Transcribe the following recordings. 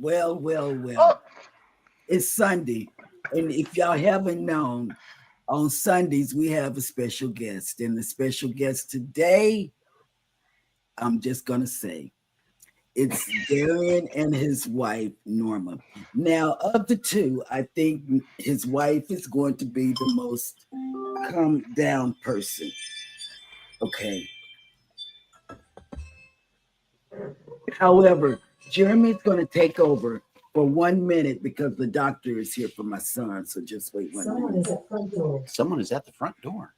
Well. It's Sunday. And if y'all haven't known, on Sundays we have a special guest. And the special guest today, I'm just going to say, it's Darren and his wife, Norma. Now, of the two, I think his wife is going to be the most calm down person. Okay. However, Jeremy's going to take over for 1 minute because the doctor is here for my son. So just wait 1 minute. Someone is at the front door.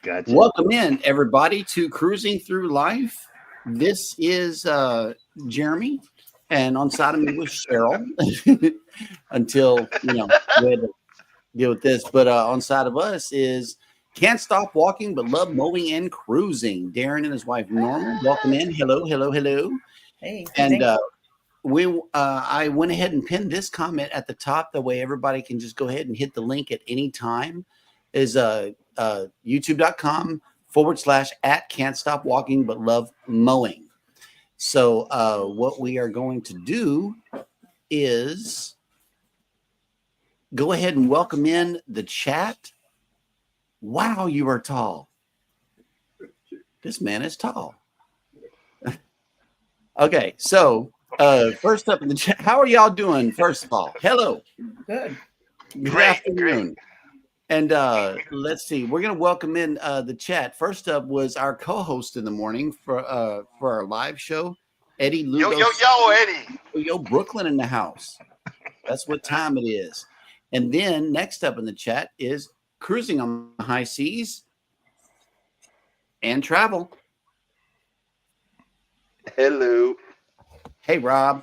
Gotcha. Welcome in, everybody, to Cruising Through Life. This is Jeremy, and on side of me was Sheryl until, we had to deal with this. But on side of us is Can't Stop Walking But Love Mowing and Cruising. Darren and his wife, Norma. Welcome in. Hello. Hey. And I went ahead and pinned this comment at the top. That way everybody can just go ahead and hit the link at any time. Is youtube.com/@ Can't Stop Walking But Love Mowing. So what we are going to do is go ahead and welcome in the chat. Wow, you are tall. This man is tall. Okay, so first up in the chat, how are y'all doing? First of all, hello. Good. Good afternoon. And let's see, we're going to welcome in the chat. First up was our co-host in the morning for our live show, Eddie Lugo. Yo, Eddie. Yo, Brooklyn in the house. That's what time it is. And then next up in the chat is Cruising on the High Seas and Travel. Hello. Hey, Rob.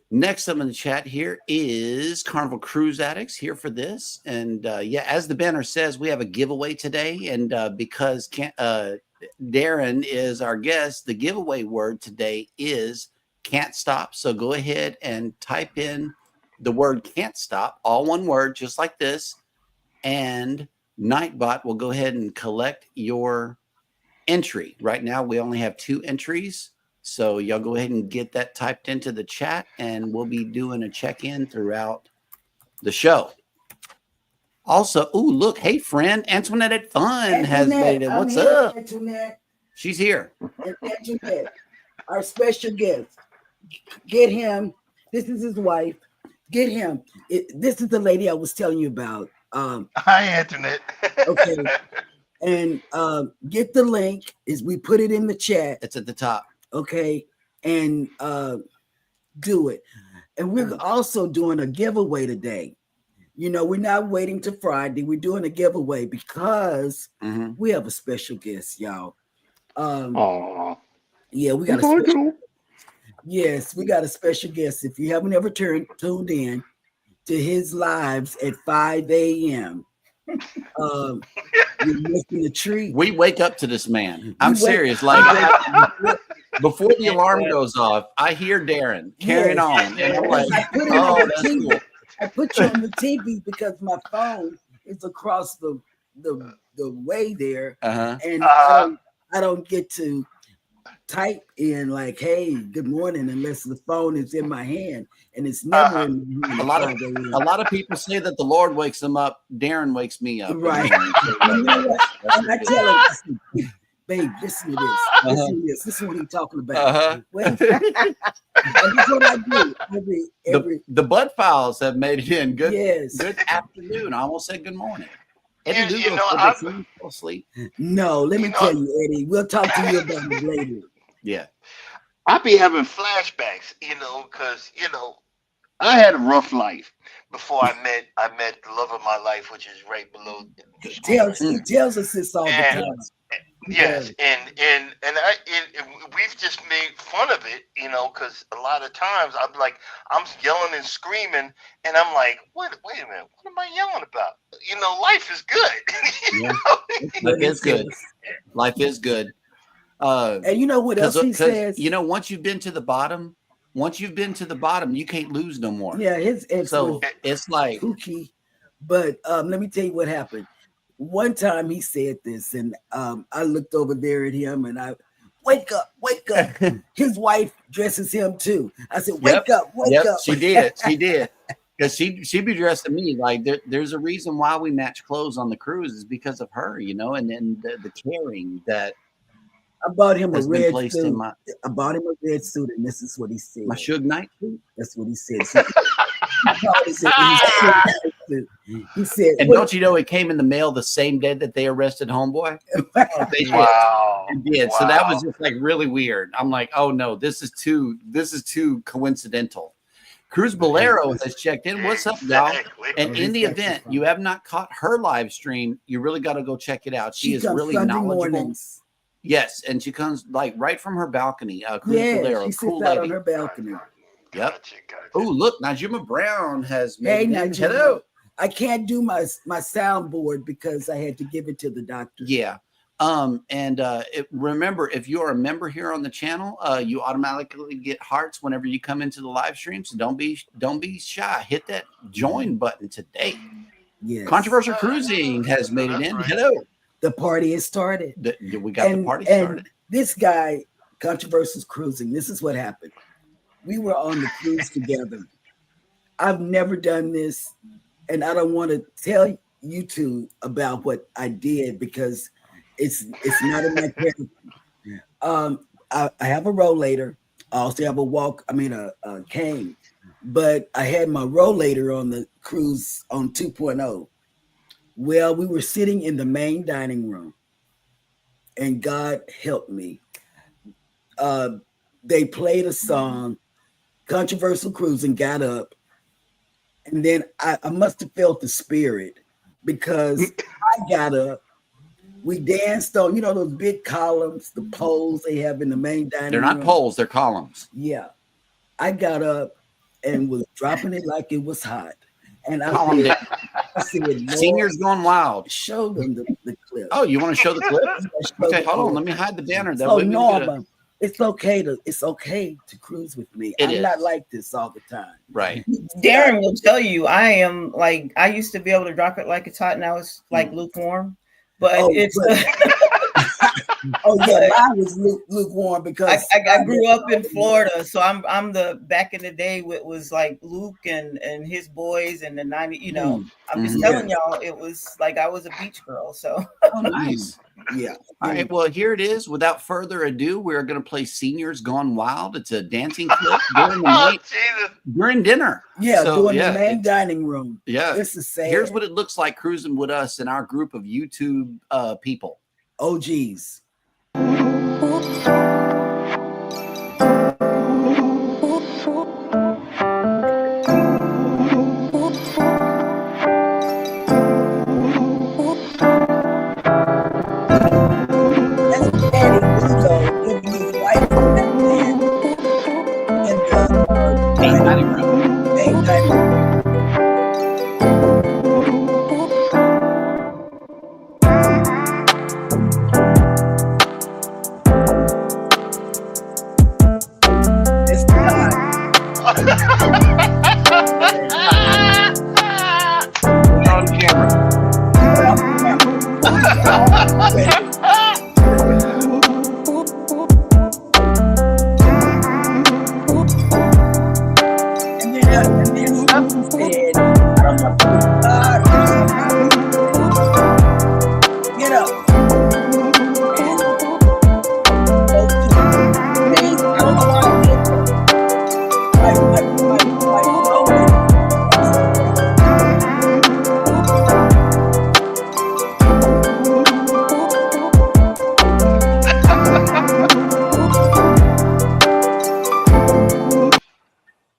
Next up in the chat here is Carnival Cruise Addicts here for this. And as the banner says, we have a giveaway today. And because Darren is our guest, the giveaway word today is can't stop. So go ahead and type in the word can't stop, all one word, just like this. And Nightbot will go ahead and collect your entry. Right now, we only have 2 entries. So y'all go ahead and get that typed into the chat, and we'll be doing a check-in throughout the show. Also, look, hey, friend, Antoinette at Fun has made it. What's up? Antoinette. She's here. Antoinette, our special guest. Get him. This is his wife. Get him. This is the lady I was telling you about. Hi, Antoinette. Okay. And get the link. We put it in the chat. It's at the top. Okay, and do it. And we're also doing a giveaway today. We're not waiting till Friday. We're doing a giveaway because we have a special guest, y'all. Yeah, we got a special. Yes, we got a special guest. If you haven't ever tuned in to his lives at 5 a.m., you're missing the treat. We wake up to this man. I'm serious. Like before the alarm goes off, I hear Darren carrying on, and I'm like, that's cool. I put you on the TV because my phone is across the way there, and I don't get to type in like, "Hey, good morning," unless the phone is in my hand, and it's never in my hand. A lot of people say that the Lord wakes them up. Darren wakes me up. Right. And I tell him, babe, listen to this. Listen to this. This is what he's talking about. Well, and that's what I do every the Bud Files have made it in. Good, yes. Good afternoon. I almost said good morning. Eddie, Eddie, asleep. No, let me tell you, Eddie. We'll talk to you about it later. Yeah. I be having flashbacks, because I had a rough life before I met the love of my life, which is right below. He tells us this all the time. Yes, and we've just made fun of it, because a lot of times I'm yelling and screaming, and I'm like, wait a minute, what am I yelling about? Life is good. Life is good. Life is good. And you know what else he says? Once you've been to the bottom, you can't lose no more. Yeah, his ex it's like kooky. But let me tell you what happened. One time he said this, and I looked over there at him, and I wake up, wake up. His wife dresses him too. I said, wake up, wake up. She did. She did. Because she'd be dressing me like there's a reason why we match clothes on the cruise is because of her, you know, and then the caring that I bought him a has been red placed suit. in my I bought him a red suit, and this is what he said. my Suge Knight suit. That's what he said. He said, And don't you know it came in the mail the same day that they arrested Homeboy? They did. Wow. They did. So that was just like really weird. I'm like, oh no, this is too coincidental. Cruz Bolero has checked in. What's up, y'all? Exactly. And in the event you have not caught her live stream, you really got to go check it out. She is comes really Sunday knowledgeable. mornings. Yes, and she comes like right from her balcony. Cruz Bolero, she sits cool out on lady. her balcony. Yep. Gotcha. Oh, look, Najima Brown has Hey, made it. Najima. Hello. I can't do my soundboard because I had to give it to the doctor. Yeah. Remember, if you're a member here on the channel, you automatically get hearts whenever you come into the live stream. So don't be shy. Hit that join button today. Yes. Controversial Cruising has made it in. Hello. The party has started. We got the party started. And this guy, Controversial Cruising, this is what happened. We were on the cruise together. I've never done this, and I don't want to tell you two about what I did because it's not in my character. I have a rollator. I also have a cane, but I had my rollator on the cruise on 2.0. Well, we were sitting in the main dining room, and God helped me. They played a song, Controversial Cruising, got up, and then I must have felt the spirit because I got up. We danced on, those big columns, the poles they have in the main dining room. They're not poles, they're columns. Yeah. I got up and was dropping it like it was hot. And I said, Seniors Gone Wild. Show them the clip. Oh, you want to show the clip? Okay, hold on. Let me hide the banner. That way we Norma, it's okay to cruise with me. I'm not like this all the time. Right. Darren will tell you I used to be able to drop it like it's hot, and I was like lukewarm. But I was lukewarm because I grew up in Florida, so I'm the back in the day it was like Luke and his boys and the 90. I'm just telling y'all, it was like I was a beach girl. So nice. Yeah. All right. Well, here it is. Without further ado, we're going to play Seniors Gone Wild. It's a dancing clip during dinner. Yeah, so, during the main dining room. Yeah. This is sad. Here's what it looks like cruising with us and our group of YouTube people. OGs.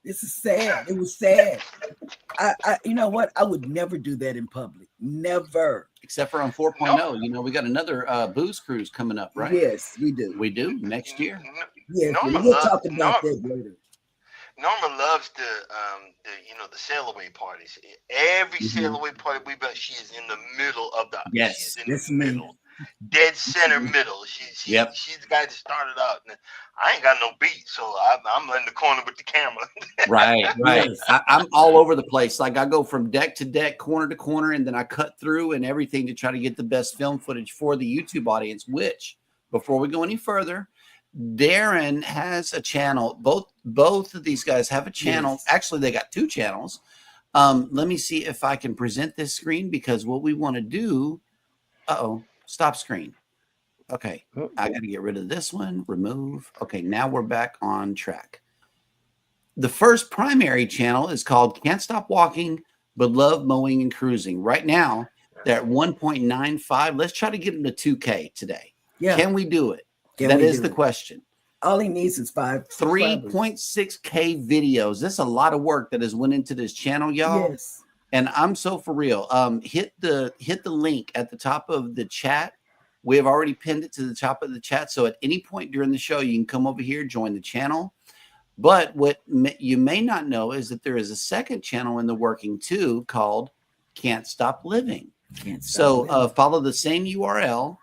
This is sad. It was sad. You know what? I would never do that in public. Never. Except for on 4.0. We got another booze cruise coming up, right? Yes, we do. We do next year. Yes, we'll talk about that later. Norma loves the sail away parties. Every sail away party we've been, she is in the middle of the. Yes, she's in the middle, dead center middle. She's the guy that started out. And I ain't got no beat, so I'm in the corner with the camera. Right. Yes. I'm all over the place. Like I go from deck to deck, corner to corner, and then I cut through and everything to try to get the best film footage for the YouTube audience. Which, before we go any further, Darren has a channel. Both of these guys have a channel. Yes. Actually, they got 2 channels. Let me see if I can present this screen, because what we want to do. Stop screen. Okay, I got to get rid of this one. Remove. Okay, now we're back on track. The first primary channel is called Can't Stop Walking, but Love Mowing and Cruising. Right now, they're at 1.95. Let's try to get them to 2K today. Yeah. Can we do it? Can That we is do the it? question. All he needs is 3.6K videos. This is a lot of work that has went into this channel, y'all. Yes. And I'm so for real. Hit the link at the top of the chat. We have already pinned it to the top of the chat. So at any point during the show, you can come over here, join the channel. But what you may not know is that there is a second channel in the working too called Can't Stop Living. Follow the same URL.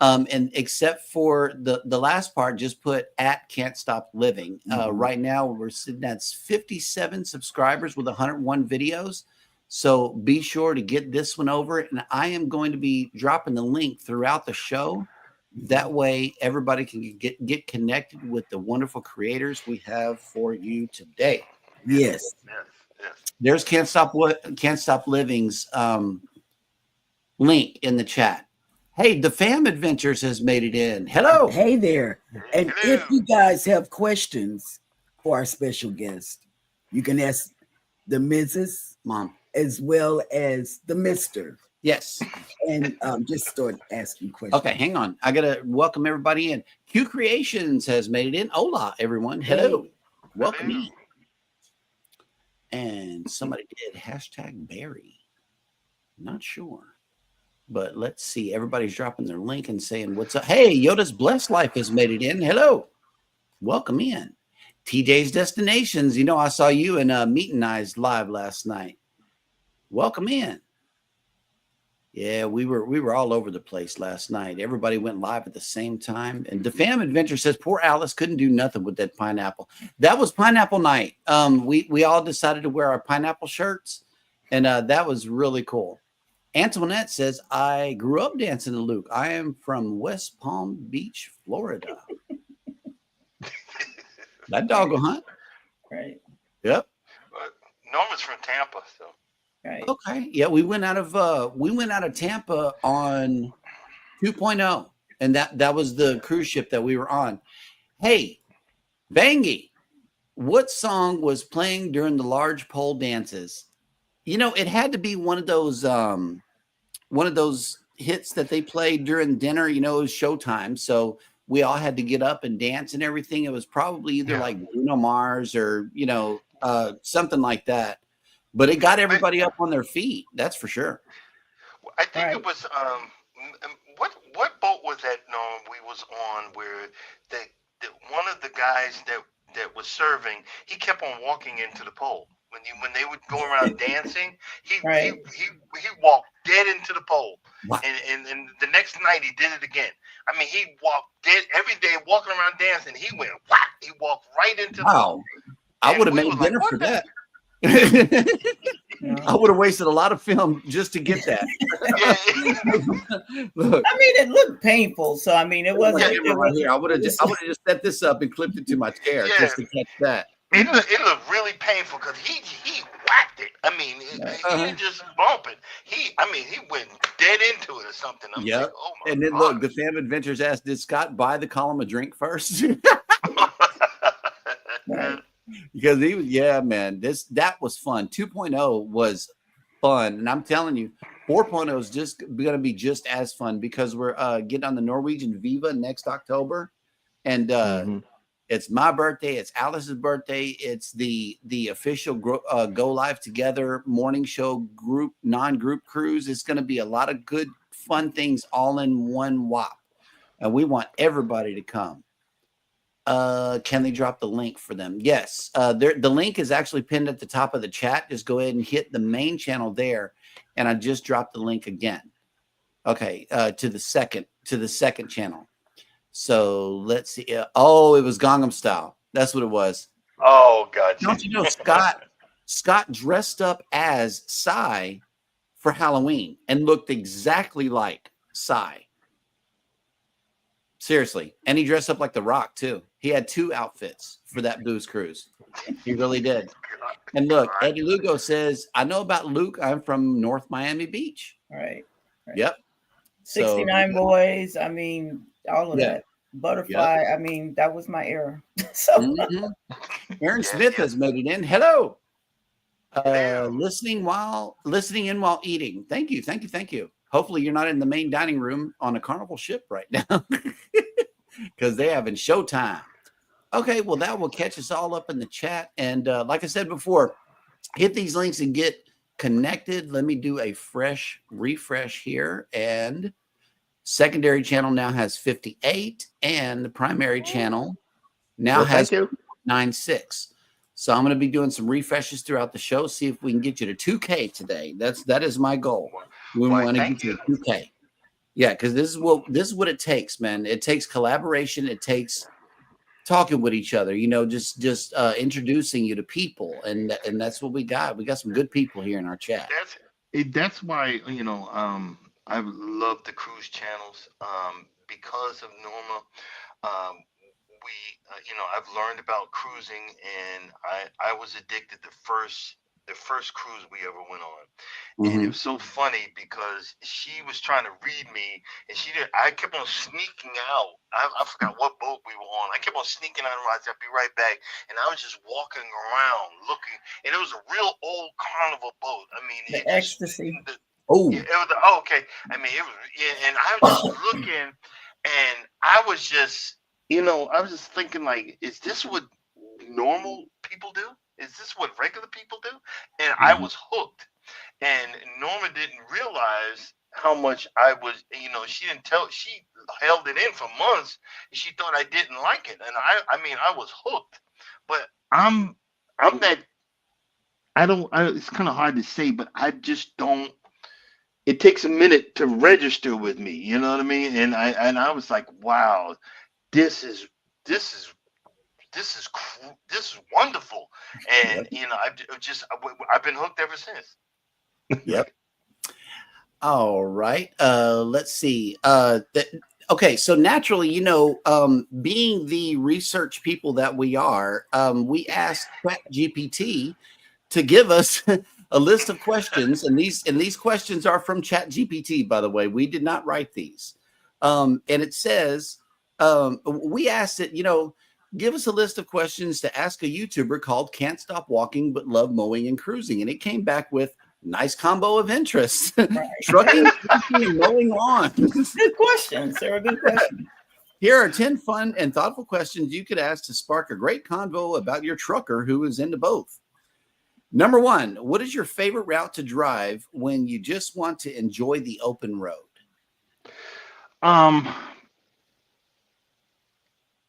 And except for the last part, just put at Can't Stop Living. Right now, we're sitting at 57 subscribers with 101 videos. So be sure to get this one over. And I am going to be dropping the link throughout the show. That way, everybody can get connected with the wonderful creators we have for you today. Yes. There's Can't Stop Living's link in the chat. Hey, the Fam Adventures has made it in. Hello. Hey there. And if you guys have questions for our special guest, you can ask the Mrs. Mom as well as the Mr. Yes. And just start asking questions. Okay, hang on. I got to welcome everybody in. Q Creations has made it in. Hola, everyone. Hello. Hey. Welcome in. And somebody did hashtag Barry. Not sure. But let's see. Everybody's dropping their link and saying what's up. Hey, Yoda's Blessed Life has made it in. Hello. Welcome in. TJ's Destinations. You know, I saw you in Meeting Eyes live last night. Welcome in. Yeah, we were all over the place last night. Everybody went live at the same time. And the Fam Adventure says poor Alice couldn't do nothing with that pineapple. That was pineapple night. We all decided to wear our pineapple shirts, and that was really cool. Antoinette says, I grew up dancing to Luke. I am from West Palm Beach, Florida. That dog will hunt. Right. Yep. Norman's from Tampa, so. Right. Okay. Yeah, we went out of Tampa on 2.0, and that was the cruise ship that we were on. Hey, Bangy, what song was playing during the large pole dances? You know, it had to be one of those hits that they played during dinner. You know, it was showtime, so we all had to get up and dance and everything. It was probably either like Bruno Mars or something like that. But it got everybody up on their feet. That's for sure. I think it was what boat was that? No, we was on where the one of the guys that was serving, he kept on walking into the pole. When they would go around dancing, he walked dead into the pole. Wow. And the next night he did it again. I mean, he walked dead every day walking around dancing. He went whack. He walked right into the pole. I would have made dinner for that. I would have wasted a lot of film just to get that. Look. I mean, it looked painful, so I mean, it wasn't. I would have just set this up and clipped it to my chair just to catch that. It looked really painful because he whacked it. I mean, he didn't just bump it. He went dead into it or something. Yep. Like, oh my and then God. Look, the Fam Adventures asked, did Scott buy the column a drink first? Because man, that was fun. 2.0 was fun, and I'm telling you, 4.0 is just going to be just as fun because we're getting on the Norwegian Viva next October, and it's my birthday, it's Alice's birthday, it's the official Go Live Together morning show non-group cruise. It's going to be a lot of good fun things all in one whop, and we want everybody to come. Can they drop the link for them? Yes. The link is actually pinned at the top of the chat. Just go ahead and hit the main channel there. And I just dropped the link again. Okay. To the second channel. So let's see. It was Gangnam Style. That's what it was. Oh, God. Don't you know Scott dressed up as Psy for Halloween and looked exactly like Psy. Seriously. And he dressed up like The Rock, too. He had 2 outfits for that booze cruise. He really did. And look, Eddie Lugo says, I know about Luke. I'm from North Miami Beach. Right. Yep. 69 Boys. I mean, all of that. Butterfly. Yep. I mean, that was my era. So Aaron Smith has made it in. Hello. Listening in while eating. Thank you. Hopefully you're not in the main dining room on a Carnival ship right now because they're having showtime. Okay, well, that will catch us all up in the chat. And like I said before, hit these links and get connected. Let me do a fresh refresh here. And secondary channel now has 58, and the primary channel now has 96. So I'm going to be doing some refreshes throughout the show, see if we can get you to 2K today. That is my goal. We want to get you to 2K. Yeah, because this is what it takes, man. It takes collaboration. It takes talking with each other. Just introducing you to people, and that's what we got. We got some good people here in our chat. That's why I love the cruise channels because of Norma. I've learned about cruising, and I was addicted the first cruise we ever went on. And it was so funny because she was trying to read me, and I kept on sneaking out. I forgot what boat we were on. I kept on sneaking out, and I said, I'll be right back. And I was just walking around looking, and it was a real old Carnival boat. I mean, the ecstasy. Okay. I mean, it was, and I was just looking, and I was just thinking, like, is this what normal people do? Is this what regular people do? And I was hooked. And Norma didn't realize how much I was, she didn't tell, she held it in for months, and she thought I didn't like it. And I was hooked. But I'm that, it's kind of hard to say, but I just don't, it takes a minute to register with me, you know what I mean? And I was like, wow, this is wonderful. And I've been hooked ever since. Yep. All right. Let's see. Okay, so naturally, being the research people that we are, we asked ChatGPT to give us a list of questions, and these questions are from ChatGPT, by the way. We did not write these. And it says, we asked it, give us a list of questions to ask a YouTuber called Can't Stop Walking But Love Mowing and Cruising. And it came back with nice combo of interests. Right. Trucking, and mowing lawns. Good questions. They were good questions. Here are 10 fun and thoughtful questions you could ask to spark a great convo about your trucker who is into both. Number 1, what is your favorite route to drive when you just want to enjoy the open road?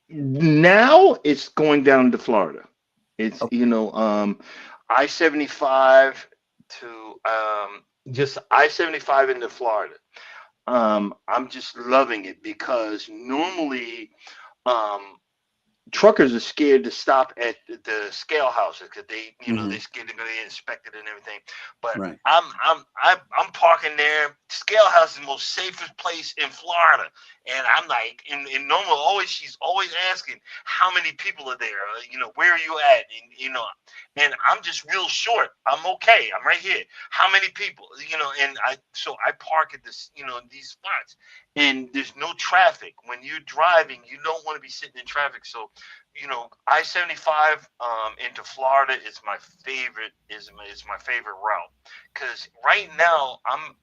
Now it's going down to Florida. It's I-75 to just I-75 into Florida. I'm just loving it because normally truckers are scared to stop at the scale houses because they they're scared to go get inspected and everything. But right. I'm parking there. Scale house is the most safest place in Florida, and I'm like, in normal, she's always asking how many people are there. Where are you at? And and I'm just real short. I'm okay. I'm right here. How many people? And I park at this these spots, and there's no traffic. When you're driving, you don't want to be sitting in traffic. So I-75 into Florida is my favorite. Is my favorite route because right now I'm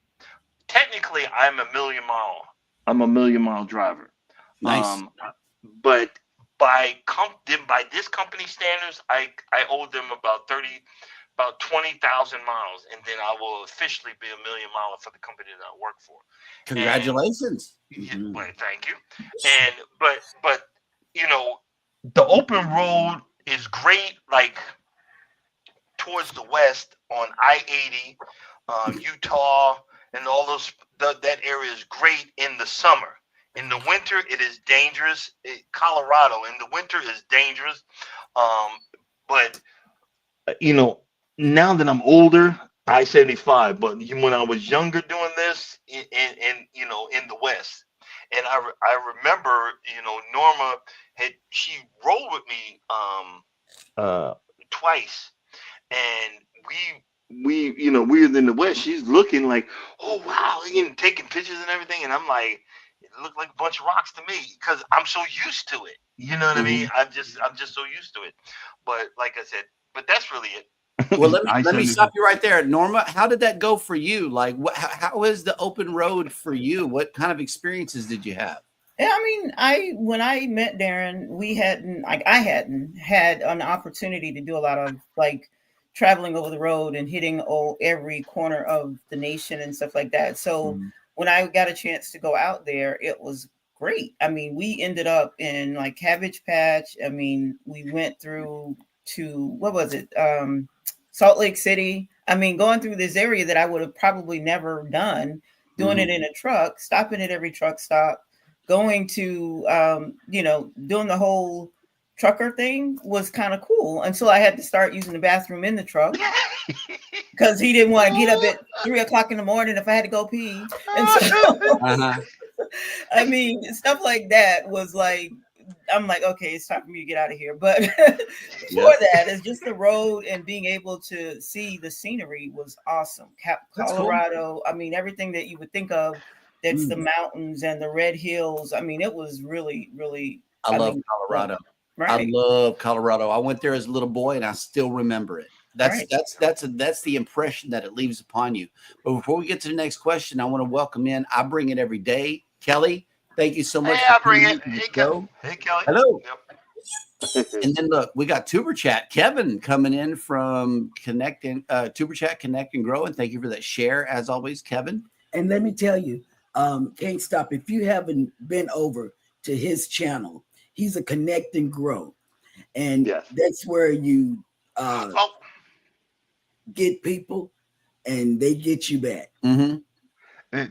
a million mile driver. Nice. But by this company standards, I owe them about 20,000 miles, and then I will officially be a million miler for the company that I work for. Congratulations. Well, thank you. And but the open road is great, like towards the west on I-80, Utah, and all those. That area is great in the summer. In the winter, it is dangerous. Colorado in the winter is dangerous. But now that I'm older, I-75. But when I was younger doing this in the West, And I remember, Norma she rolled with me twice, and we was in the West. She's looking like, oh wow, taking pictures and everything, and I'm like, it looked like a bunch of rocks to me because I'm so used to it. You know what I mean? I'm just so used to it. But like I said, but that's really it. Well, let me stop you right there, Norma. How did that go for you? Like, how is the open road for you? What kind of experiences did you have? Yeah, I mean, when I met Darren, I hadn't had an opportunity to do a lot of like traveling over the road and hitting every corner of the nation and stuff like that. So when I got a chance to go out there, it was great. I mean, we ended up in like Cabbage Patch. I mean, we went through to what was it? Salt Lake City. I mean, going through this area that I would have probably never done, doing it in a truck, stopping at every truck stop, going to, doing the whole trucker thing was kind of cool until I had to start using the bathroom in the truck because he didn't want to get up at 3:00 in the morning if I had to go pee. And so, I mean, stuff like that was like, I'm like, okay, it's time for me to get out of here. But before that, it's just the road and being able to see the scenery was awesome. Colorado, cool. I mean, everything that you would think of, that's the mountains and the red hills. I mean, it was really, really. I love Colorado. Right. I love Colorado. I went there as a little boy, and I still remember it. That's the impression that it leaves upon you. But before we get to the next question, I want to welcome in. I bring it every day, Kelly. Thank you so much. Hey, I bring it. Hey, Kelly. Hey, Kelly. Hello. Yep. And then look, we got Tuber Chat. Kevin coming in from Tuber Chat, Connect and Grow. And thank you for that share, as always, Kevin. And let me tell you, Can't Stop. If you haven't been over to his channel, he's a Connect and Grow. And that's where you get people and they get you back. Mm-hmm.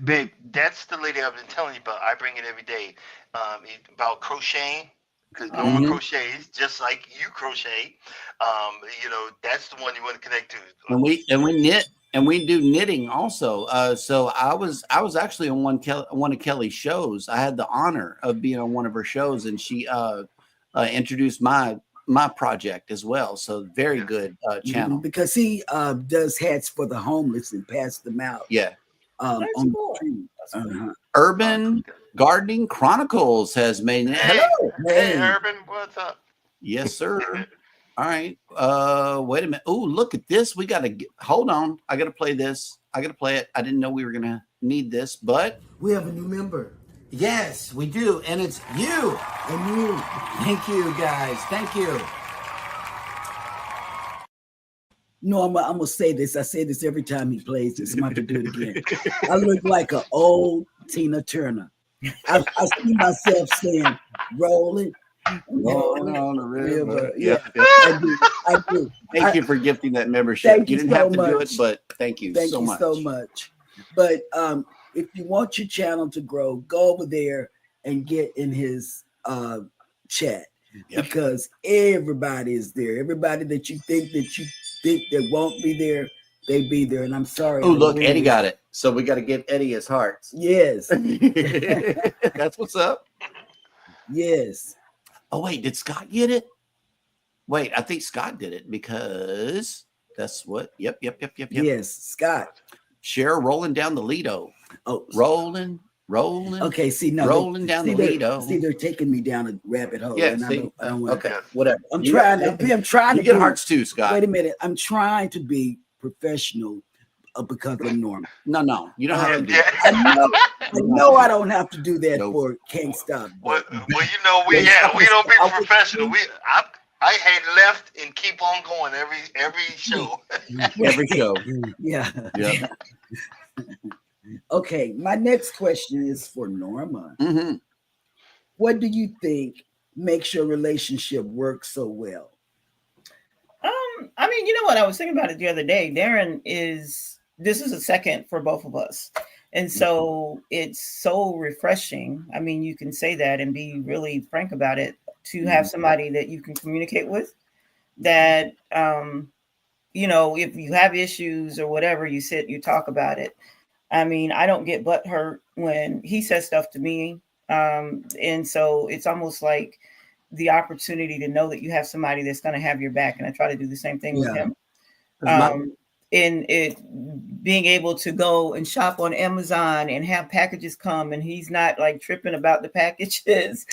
Babe, that's the lady I've been telling you about. I bring it every day about crocheting, because Norma crochets just like you crochet. That's the one you want to connect to. And we knit and we do knitting also. So I was actually on one of Kelly's shows. I had the honor of being on one of her shows, and she introduced my project as well. So very good channel, because he does hats for the homeless and pass them out. Yeah. Cool. Urban Gardening Chronicles has made it. Hello. Hey, Urban, what's up? Yes, sir. All right. Wait a minute. Oh, look at this. We got to hold on. I got to play this. I got to play it. I didn't know we were going to need this, but we have a new member. Yes, we do. And it's you. And you. Thank you, guys. Thank you. No, I'm going to say this. I say this every time he plays this. I'm going to do it again. I look like an old Tina Turner. I see myself saying, rolling on the river. Yeah. I do. Thank you for gifting that membership. You didn't have to do it, but thank you so much. Thank you so much. But if you want your channel to grow, go over there and get in his chat. Yep. Because everybody is there. Everybody that you think that won't be there, they be there. And I'm sorry. Oh, look, Eddie got it. So we got to give Eddie his hearts. Yes. That's what's up. Yes. Oh, wait, did Scott get it? Wait, I think Scott did it because that's what. Yep. Yes, Scott. Sheryl rolling down the Lido. Oh, rolling. Okay, rolling down the Lido. See, they're taking me down a rabbit hole. Yeah, and see? I don't want okay, whatever. I'm trying to get hearts too, Scott. Wait a minute. I'm trying to be professional because of Norma. No, you don't have to do that. I know I don't have to do that for Can't Stop. Well, we don't be professional. I had left and keep on going every show. Every show. Yeah. Okay, my next question is for Norma. Mm-hmm. What do you think makes your relationship work so well? I mean, you know what? I was thinking about it the other day. This is a second for both of us. And so it's so refreshing. I mean, you can say that and be really frank about it, to have somebody that you can communicate with, that, if you have issues or whatever, you sit, you talk about it. I mean, I don't get butthurt when he says stuff to me. And so it's almost like the opportunity to know that you have somebody that's going to have your back. And I try to do the same thing with him. In it being able to go and shop on Amazon and have packages come, and he's not like tripping about the packages,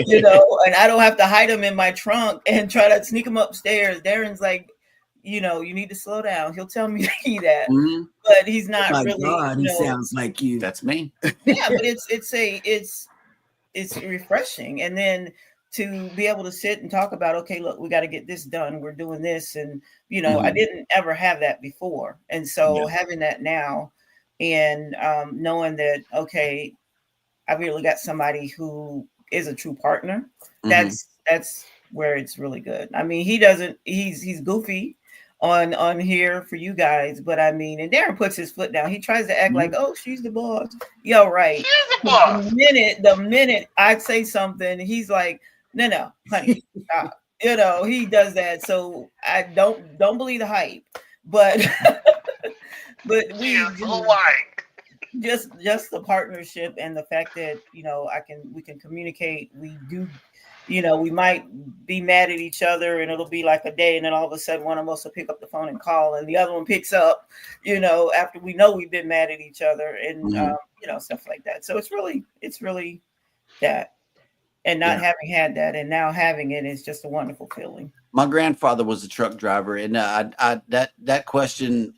you know, and I don't have to hide them in my trunk and try to sneak them upstairs. Darren's like, you know, you need to slow down. He'll tell me that, but he's not really. God, he sounds like you. That's me. Yeah, but it's refreshing, and then to be able to sit and talk about, okay, look, we got to get this done. We're doing this, and you know, I didn't ever have that before, and so having that now, and knowing that, okay, I really got somebody who is a true partner. That's where it's really good. I mean, he's goofy on here for you guys, but I mean, and Darren puts his foot down. He tries to act like, oh, she's the boss. Yo, right. She's the boss. The minute I say something, he's like, no, honey, stop. You know, he does that. So I don't believe the hype, but but we just the partnership and the fact that, you know, we can communicate. We do, you know, we might be mad at each other and it'll be like a day, and then all of a sudden one of us will pick up the phone and call, and the other one picks up, you know, after we know we've been mad at each other, and you know, stuff like that. So it's really that. And not having had that, and now having it is just a wonderful feeling. My grandfather was a truck driver, and that question,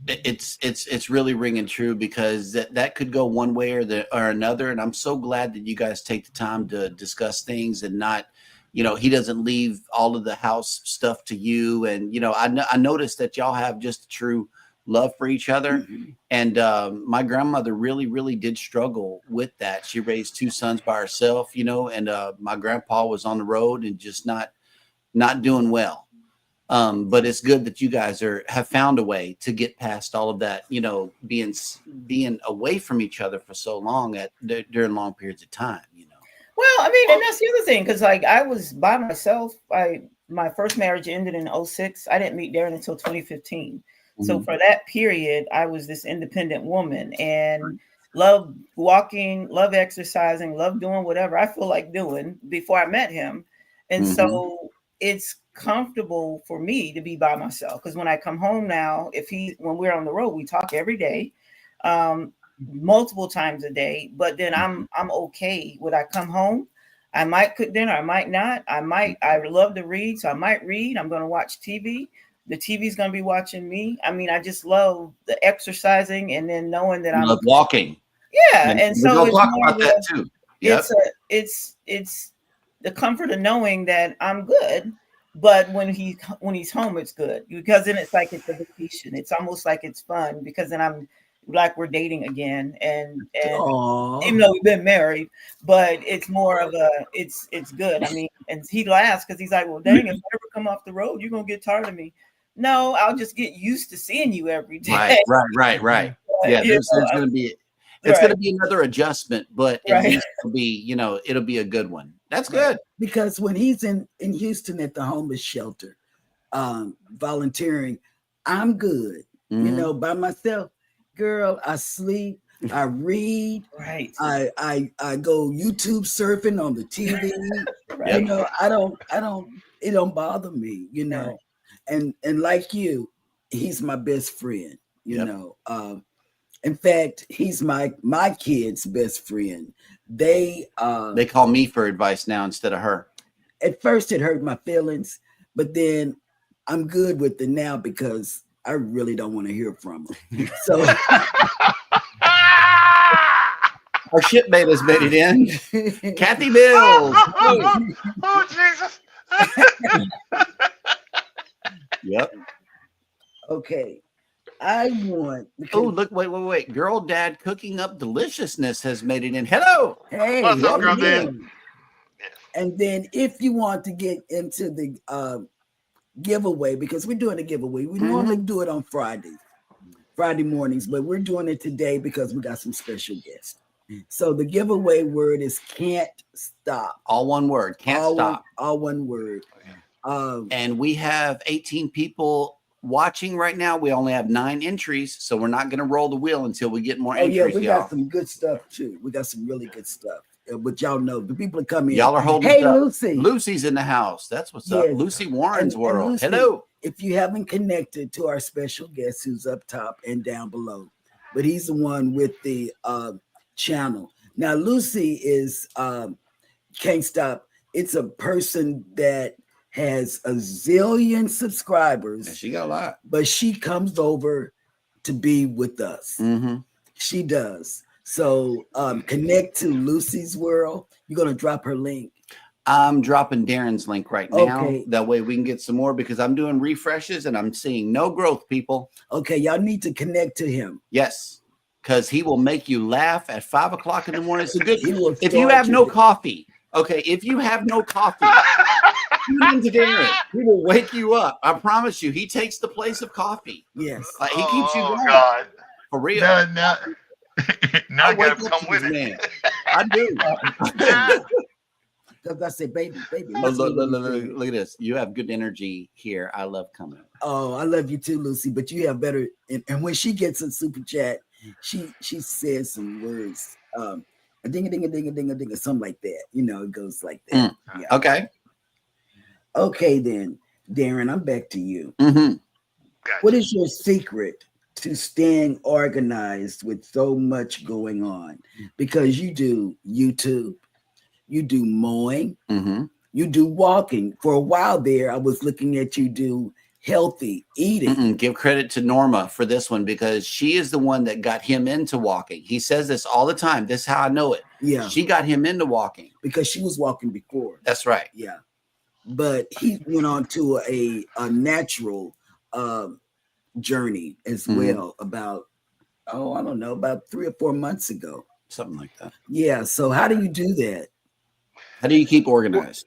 it's really ringing true, because that could go one way or another. And I'm so glad that you guys take the time to discuss things, and not, you know, he doesn't leave all of the house stuff to you. And you know, I noticed that y'all have just a true love for each other. And my grandmother really did struggle with that. She raised 2 sons by herself, you know, and my grandpa was on the road and just not doing well. But it's good that you guys have found a way to get past all of that, you know, being away from each other for so long during long periods of time, you know. Well, I mean, and that's the other thing, because like I was by myself. My first marriage ended in 2006. I didn't meet Darren until 2015. So for that period, I was this independent woman and loved walking, love exercising, love doing whatever I feel like doing before I met him. And so it's comfortable for me to be by myself, because when I come home now, when we're on the road, we talk every day, multiple times a day. But then I'm okay when I come home. I might cook dinner, I might not. I love to read, so I might read. I'm going to watch TV. The TV's going to be watching me. I mean, I just love the exercising, and then knowing that I love walking. Yeah, and so it's talk more about that too. Yep. It's the comfort of knowing that I'm good, but when he's home, it's good, because then it's like it's a vacation. It's almost like it's fun, because then I'm like we're dating again, and even though we've been married, but it's more of it's good. I mean, and he laughs because he's like, well, dang, if I ever come off the road, you're gonna get tired of me. No, I'll just get used to seeing you every day. Right. But, yeah, there's gonna be gonna be another adjustment, but at least it'll be a good one. That's good. Because when he's in Houston at the homeless shelter, volunteering, I'm good. You know, by myself. Girl, I sleep, I read, right. I go YouTube surfing on the TV. Right. You know, it don't bother me, you know. Right. And like you, he's my best friend, you know. In fact, he's my kid's best friend. They call me for advice now instead of her. At first it hurt my feelings, but then I'm good with it now, because I really don't want to hear from her. So our shipmate has made it in. Kathy Mills. Oh, Jesus. Yep. Okay. I want. Oh, look! Wait! Girl, Dad cooking up deliciousness has made it in. Hello. Hey, what's up, Girl Dad? And then, if you want to get into the giveaway, because we're doing a giveaway, we normally do it on Friday mornings, but we're doing it today because we got some special guests. So the giveaway word is "can't stop." All one word. Can't stop. All one word. And we have 18 people watching right now, we only have 9 entries, so we're not going to roll the wheel until we get more Oh yeah, entries, we y'all. got some good stuff too. We got some really good stuff. But y'all know the people that come in. Y'all are holding Hey, up. Lucy. Lucy's in the house. That's what's up. Yes. Lucy Warren's And World. Lucy, Hello. if you haven't connected to our special guest who's up top and down below, but he's the one with the channel. Now, Lucy is Can't Stop. It's a person that has a zillion subscribers. Yeah, she got a lot. But she comes over to be with us. Mm-hmm. She does. So connect to Lucy's World. You're going to drop her link. I'm dropping Darren's link right now. Okay. That way we can get some more because I'm doing refreshes and I'm seeing no growth, people. Okay, y'all need to connect to him. Yes, because he will make you laugh at 5 o'clock in the morning. It's a good. He will If you start have no you. coffee, okay. If you have no coffee, tune into Darren. He will wake you up. I promise you. He takes the place of coffee. Yes. Like he keeps you Oh going God! for real. Now I wake gotta up come to with this it. man. I do. Because I said, baby. Oh, listen to what he said. look at this. You have good energy here. I love coming. Oh, I love you too, Lucy. But you have better. And when she gets a super chat, she says some words. A ding a ding a ding a ding a ding or something like that. You know, it goes like that. Yeah. Okay. Okay, then, Darren, I'm back to you. Mm-hmm. Gotcha. What is your secret to staying organized with so much going on? Because you do YouTube, you do mowing, Mm-hmm. you do walking. For a while there, I was looking at you do healthy eating. Give credit to Norma for this one because she is the one that got him into walking. He says this all the time. This is how I know it. Yeah, She got him into walking. because she was walking before. That's right. Yeah, but he went on to a natural journey as well about, I don't know, about 3 or 4 months ago. Something like that. Yeah, so how do you do that? How do you keep organized?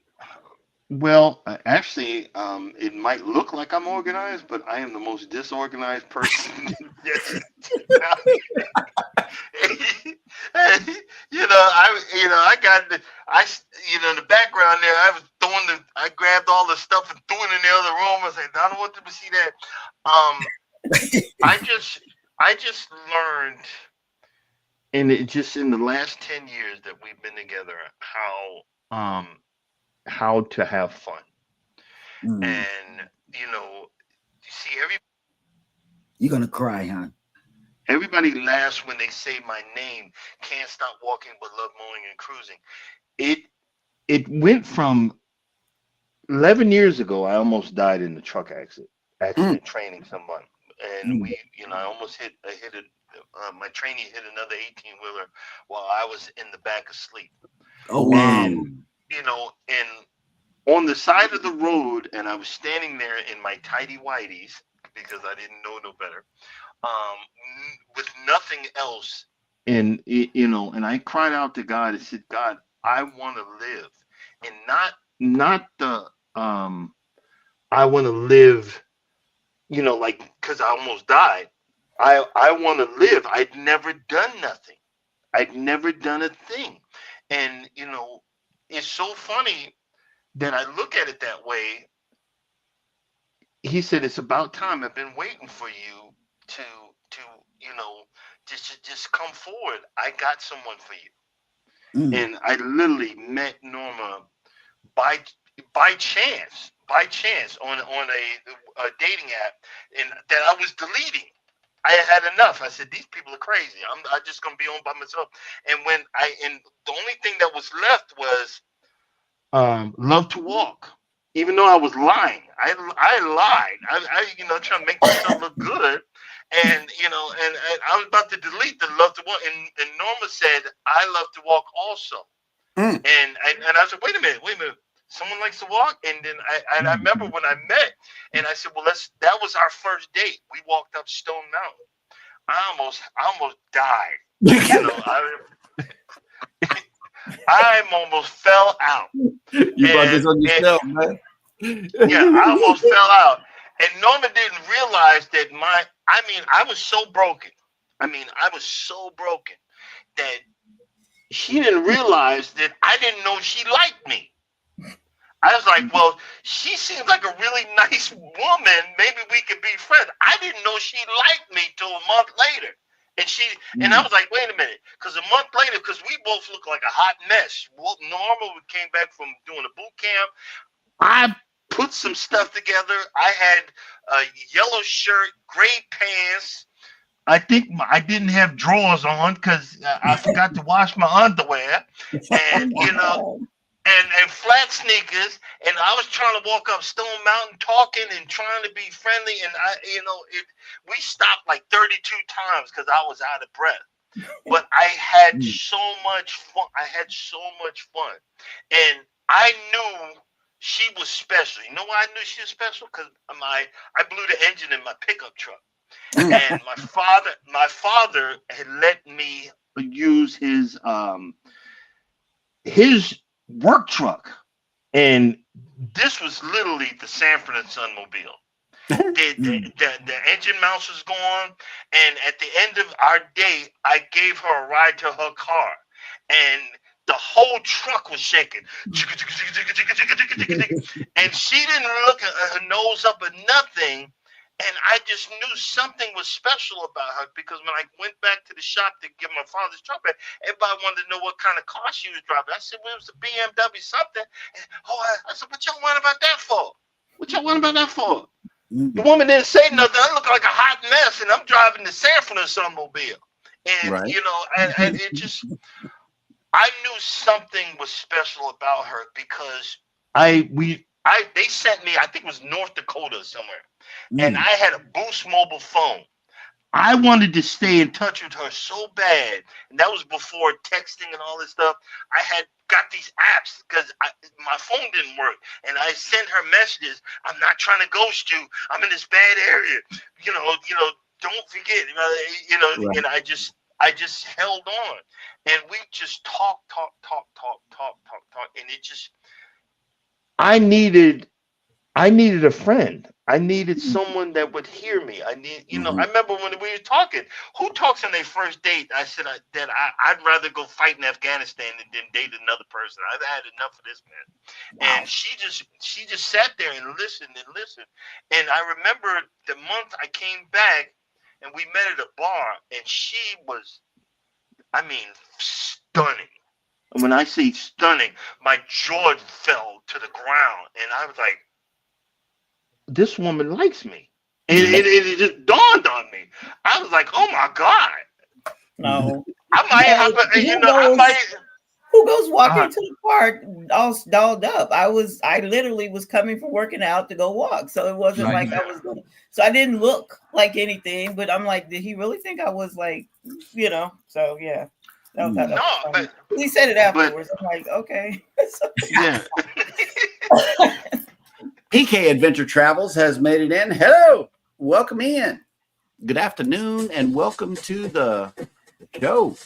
Well, actually, it might look like I'm organized, but I am the most disorganized person. I got in the background there. I was I grabbed all the stuff and threw it in the other room. I said, I don't want them to see that. I just learned, and it just in the last 10 years that we've been together, how to have fun. And see, You're gonna cry, huh? everybody laughs when they say my name. Can't stop walking but love mowing and cruising. It went from 11 years ago. I almost died in the truck accident training someone, and I almost hit it. My trainee hit another 18-wheeler while I was in the back asleep. Oh wow. And on the side of the road, and I was standing there in my tidy whities because I didn't know no better, with nothing else. And and I cried out to God and said, God, I want to live, and not the I want to live, because I almost died. I want to live. I'd never done nothing. I'd never done a thing, and it's so funny that I look at it that way. He said, it's about time. I've been waiting for you to just come forward. I got someone for you. And I literally met Norma by chance on a dating app, and that I was deleting. I had enough. I said, these people are crazy. I'm just gonna be on by myself. And the only thing that was left was love to walk. Even though I was lying, I lied. I trying to make myself look good, and and I was about to delete the love to walk. And Norma said, I love to walk also. And I said, wait a minute. Someone likes to walk. And then I remember when I met, and I said, well, that was our first date. We walked up Stone Mountain. I almost died. I almost fell out. You brought this on yourself, man. Yeah, I almost fell out. And Norma didn't realize that I was so broken. I was so broken that she didn't realize that I didn't know she liked me. I was like, well, she seems like a really nice woman. Maybe we could be friends. I didn't know she liked me till a month later. And I was like, wait a minute, because a month later, because we both look like a hot mess. Well, normal, we came back from doing a boot camp. I put some stuff together. I had a yellow shirt, gray pants. I think I didn't have drawers on because I forgot to wash my underwear, and and flat sneakers. And I was trying to walk up Stone Mountain, talking and trying to be friendly. And we stopped like 32 times because I was out of breath. But I had so much fun. And I knew she was special. You know why I knew she was special? Because I blew the engine in my pickup truck. And my father had let me use his work truck, and this was literally the Sanford and Son mobile. The engine mounts was gone, and at the end of our day, I gave her a ride to her car, and the whole truck was shaking, and she didn't look at her nose up or nothing. And I just knew something was special about her, because when I went back to the shop to get my father's truck back, everybody wanted to know what kind of car she was driving. I said, well, it was a BMW something. And, I said, what y'all want about that for? The woman didn't say nothing. I look like a hot mess, and I'm driving the Sanford and Son mobile. And, and it just, I knew something was special about her, because they sent me, I think it was North Dakota somewhere. And I had a Boost mobile phone. I wanted to stay in touch with her so bad. And that was before texting and all this stuff. I had got these apps because my phone didn't work. And I sent her messages. I'm not trying to ghost you. I'm in this bad area. Don't forget. And I just held on. And we just talked. And it just, I needed a friend. I needed someone that would hear me. I remember when we were talking, who talks on their first date? I said I'd rather go fight in Afghanistan than date another person. I've had enough of this, man. Wow. And she just sat there and listened. And I remember the month I came back and we met at a bar, and she was, stunning. And when I say stunning, my jaw fell to the ground, and I was like, this woman likes me. And it just dawned on me. I was like, oh my God. No. I might have who goes walking to the park all dolled up? I literally was coming from working out to go walk. So it wasn't like I was going. So I didn't look like anything, but I'm like, did he really think I was like, so yeah. But he said it afterwards. I'm like, okay. Yeah. PK Adventure Travels has made it in. Hello, welcome in. Good afternoon, and welcome to the show.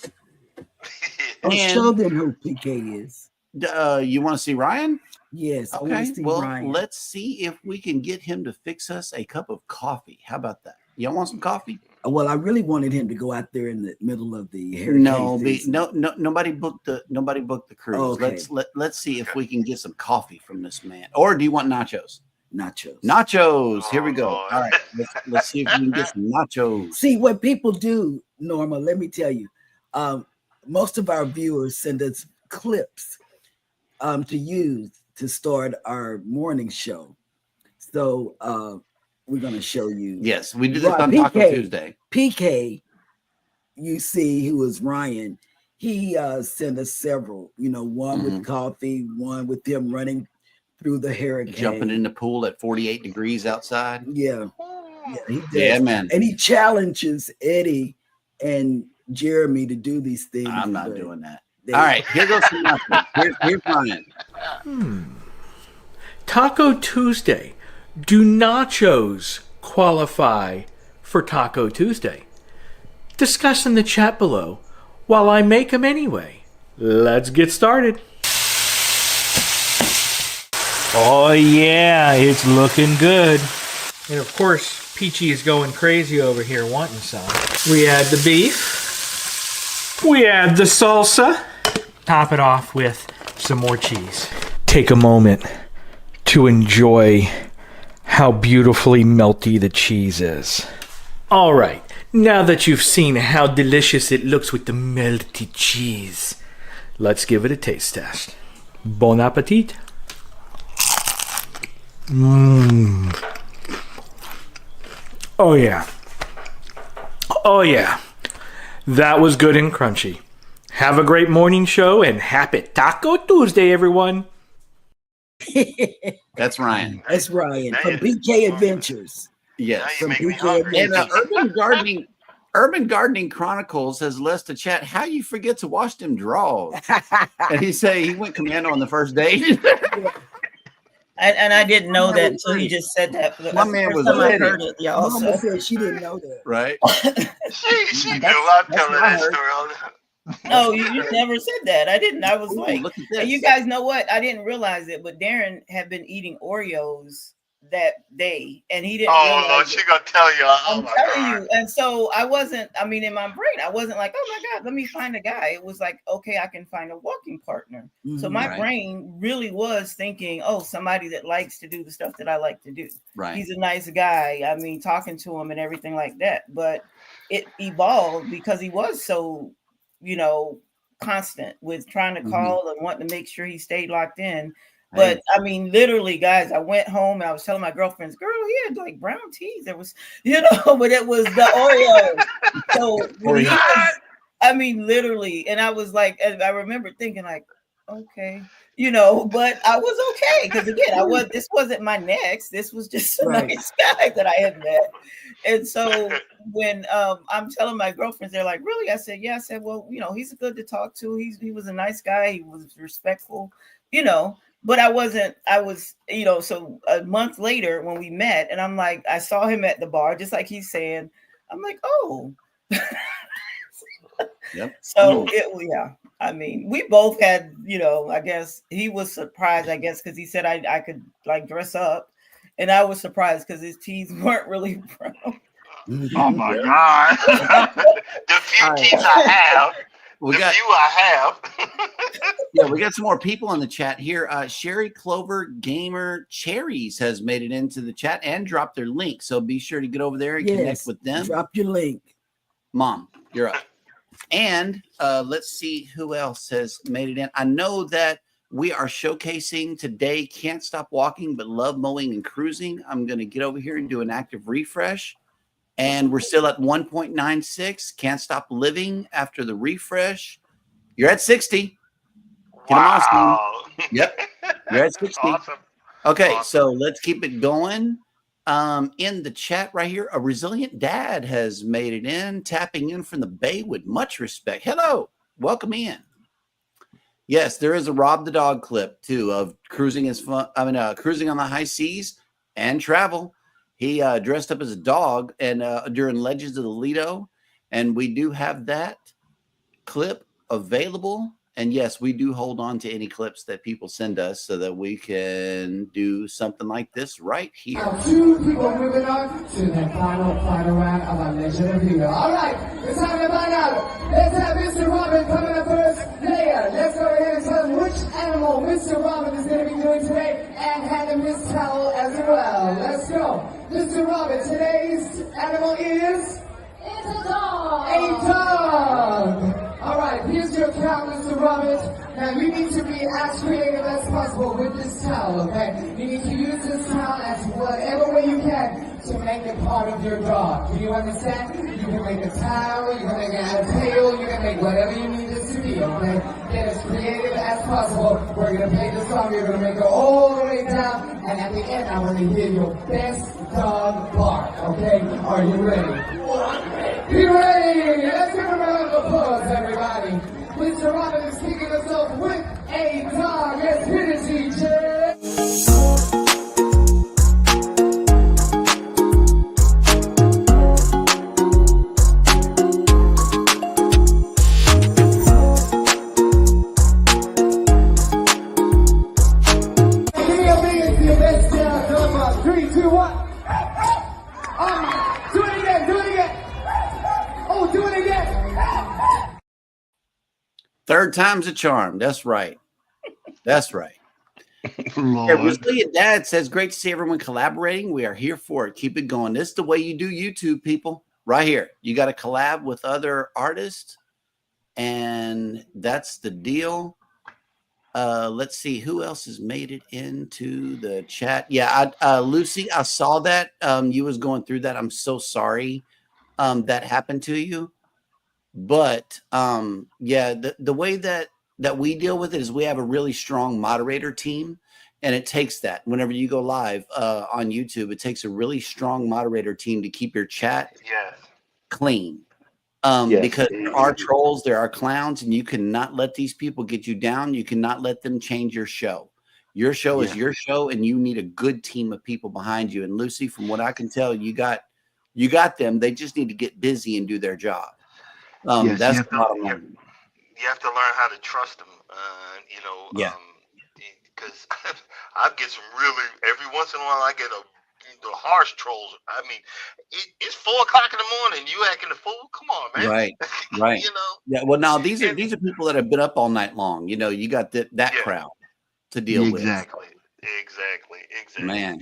Show them who PK is. You want to see Ryan? Yes. Okay. Ryan. Let's see if we can get him to fix us a cup of coffee. How about that? Y'all want some coffee? Well, I really wanted him to go out there in the middle of the hurricane. No, nobody booked the cruise. Okay. Let's see if we can get some coffee from this man. Or do you want nachos? Nachos. Here we go. All right. Let's see if we can get some nachos. See what people do, Norma. Let me tell you. Most of our viewers send us clips to use to start our morning show. So we're going to show you. Yes, we did this on Taco Tuesday. PK, you see, who is Ryan, he sent us several, one with coffee, one with him running through the hurricane. Jumping in the pool at 48 degrees outside. Yeah. He does. Yeah, man. And he challenges Eddie and Jeremy to do these things. I'm not doing that. All right, here goes some nachos. Here's Ryan. Taco Tuesday. Do nachos qualify for Taco Tuesday? Discuss in the chat below while I make them anyway. Let's get started. Oh yeah, it's looking good. And of course, Peachy is going crazy over here wanting some. We add the beef. We add the salsa. Top it off with some more cheese. Take a moment to enjoy how beautifully melty the cheese is. All right, now that you've seen how delicious it looks with the melty cheese, let's give it a taste test. Bon appetit. Oh yeah. Oh yeah. That was good and crunchy. Have a great morning show and happy Taco Tuesday, everyone. That's Ryan. That's Ryan from BK Adventures. Yes. Now you From make me BK hungry. And Urban Gardening Chronicles has left the chat. How you forget to wash them drawers? And he say he went commando on the first date. And I didn't know that until you just said that. That's My the man first was time I ready. heard it, y'all. Mama So. said she didn't know that. Right. She knew. I'm that's telling what I that heard. story all the time. No, you never said that. I didn't. I was Ooh, like, look at and this. you guys know what? I didn't realize it, but Darren had been eating Oreos that day, and he didn't Oh realize Lord, it. she gonna tell you. Oh I'm my telling God. you. And so I wasn't, I mean, in my brain, I wasn't like, oh my God, let me find a guy. It was like, okay, I can find a walking partner. So my Right. brain really was thinking, oh, somebody that likes to do the stuff that I like to do. Right. He's a nice guy. I mean, talking to him and everything like that. But it evolved because he was so, constant with trying to call and wanting to make sure he stayed locked in. But I mean, literally, guys, I went home and I was telling my girlfriends, girl, he had like brown teeth. There was, but it was the Oreo. So when he was, I mean, literally, and I was like, and I remember thinking like, okay, but I was okay because again, this wasn't my next. This was just a Right. nice guy that I had met. And so when I'm telling my girlfriends, they're like, really? I said, yeah. I said, well, he's good to talk to. He was a nice guy. He was respectful, but I was, so a month later when we met and I'm like, I saw him at the bar, just like he's saying, I'm like, oh, Yep. so yeah. I mean, we both had, I guess he was surprised, because he said I could like dress up. And I was surprised because his teeth weren't really brown. Oh my God. The few teeth I have. We got some more people in the chat here. Sherry Clover Gamer Cherries has made it into the chat and dropped their link. So be sure to get over there and connect with them. Drop your link. Mom, you're up. And let's see who else has made it in. I know that we are showcasing today Can't Stop Walking, but Love Mowing and Cruising. I'm going to get over here and do an active refresh. And we're still at 1.96. Can't Stop Living after the refresh. You're at 60. Wow. Yep. You're at 60. Awesome. Okay, Awesome. so let's keep it going. In the chat right here, a resilient dad has made it in, tapping in from the Bay with much respect. Hello, welcome in. Yes, there is a Rob the Dog clip too of cruising cruising on the high seas and travel. He dressed up as a dog and during Legends of the Lido, and we do have that clip available. And yes, we do hold on to any clips that people send us so that we can do something like this right here. Two people moving on to the final round of our Legend of Lido. All right, it's time to find out. Let's have Mr. Robin coming up first. Leia, let's go ahead and tell him which animal Mr. Robin is going to be doing today and hand him his towel as well. Let's go. Mr. Robin, today's animal is? It's a dog. A dog. All right, here's your count, Mr. Robin. Now you need to be as creative as possible with this towel, okay? You need to use this towel as whatever way you can to make it part of your dog. Do you understand? You can make a towel, you can make a tail, you can make whatever you need it to be, okay? Get as creative as possible. We're gonna play the song, you're gonna make it all the way down, and at the end, I want to hear your best dog bark, okay? Are you ready? Be ready! Let's give a round of applause, everybody. Mr. Robin is kicking us off with a dog. Let's hit it, teacher. Give me a big for your best dog bark. 3, 2, 1. Do it again, do it again. Oh, do it again. Third time's a charm. That's right. That's right. Hey, Lord. Resilient Dad says, great to see everyone collaborating. We are here for it. Keep it going. This is the way you do YouTube, people. Right here. You got to collab with other artists, and that's the deal. Let's see who else has made it into the chat. Yeah, Lucy, I saw that. You was going through that. I'm so sorry that happened to you. But yeah, the way that we deal with it is we have a really strong moderator team, and it takes that whenever you go live on YouTube, it takes a really strong moderator team to keep your chat Yes. clean. Yes. Because there are trolls, there are clowns, and you cannot let these people get you down. You cannot let them change your show. Your show is your show, and you need a good team of people behind you. And Lucy, from what I can tell, you got them. They just need to get busy and do their job. Yes, That's the bottom line. you have to learn how to trust them. Yeah. Because I get some really every once in a while I get the harsh trolls. I mean, it's 4 o'clock in the morning. You acting a fool? Come on, man. Right. Right. You know. Yeah. Well, now these are people that have been up all night long. You know, you got that crowd to deal with. Exactly. Man.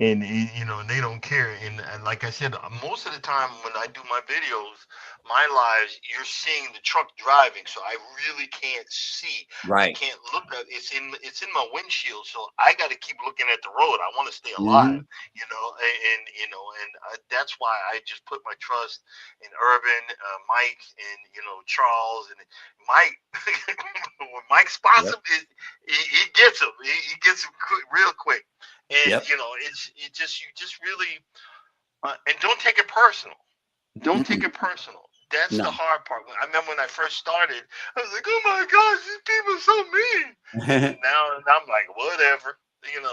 And they don't care. And like I said, most of the time when I do my videos, my lives, you're seeing the truck driving, so I really can't see. Right. I can't look at it's in my windshield, so I got to keep looking at the road. I want to stay alive, and that's why I just put my trust in Urban, Mike, and Charles and Mike. When Mike spots him, he gets him. He gets him real quick. And you just really and don't take it personal. Don't take it personal. That's the hard part. I remember when I first started, I was like, "Oh my gosh, these people are so mean." now I'm like, whatever.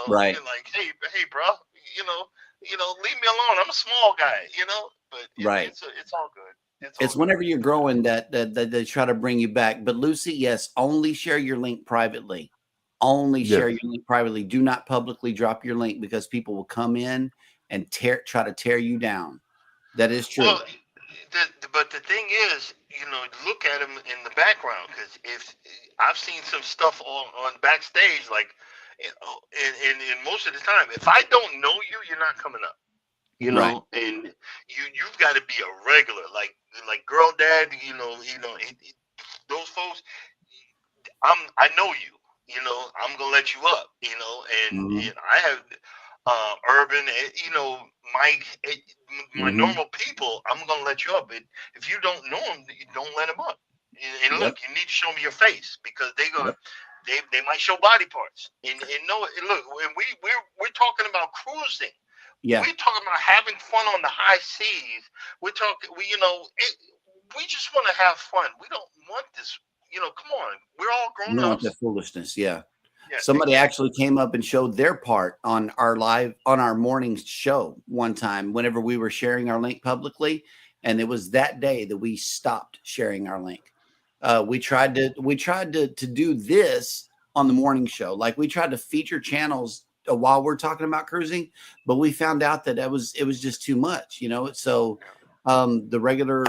Right. Like, hey, bro, leave me alone. I'm a small guy, But it's all good. It's whenever you're growing that they try to bring you back. But Lucy, yes, only share your link privately. Only share your link privately. Do not publicly drop your link because people will come in and try to tear you down. That is true. Well, but the thing is, look at him in the background, because if I've seen some stuff on backstage, like, and most of the time, if I don't know you, you're not coming up. Right. And you've got to be a regular, like Girl Dad. Those folks. I know you. I'm gonna let you up. And I have Urban, Mike, my normal people. I'm gonna let you up. But if you don't know them, you don't let them up. And look, you need to show me your face, because they might show body parts. And look, when we're talking about cruising. Yeah. We're talking about having fun on the high seas. We're talking. We just want to have fun. We don't want this. Come on. We're all grown No, ups. the foolishness. Yeah. Somebody actually came up and showed their part on our morning show one time whenever we were sharing our link publicly. And it was that day that we stopped sharing our link. We tried to do this on the morning show. Like, we tried to feature channels while we're talking about cruising, but we found out that it was just too much, So the regular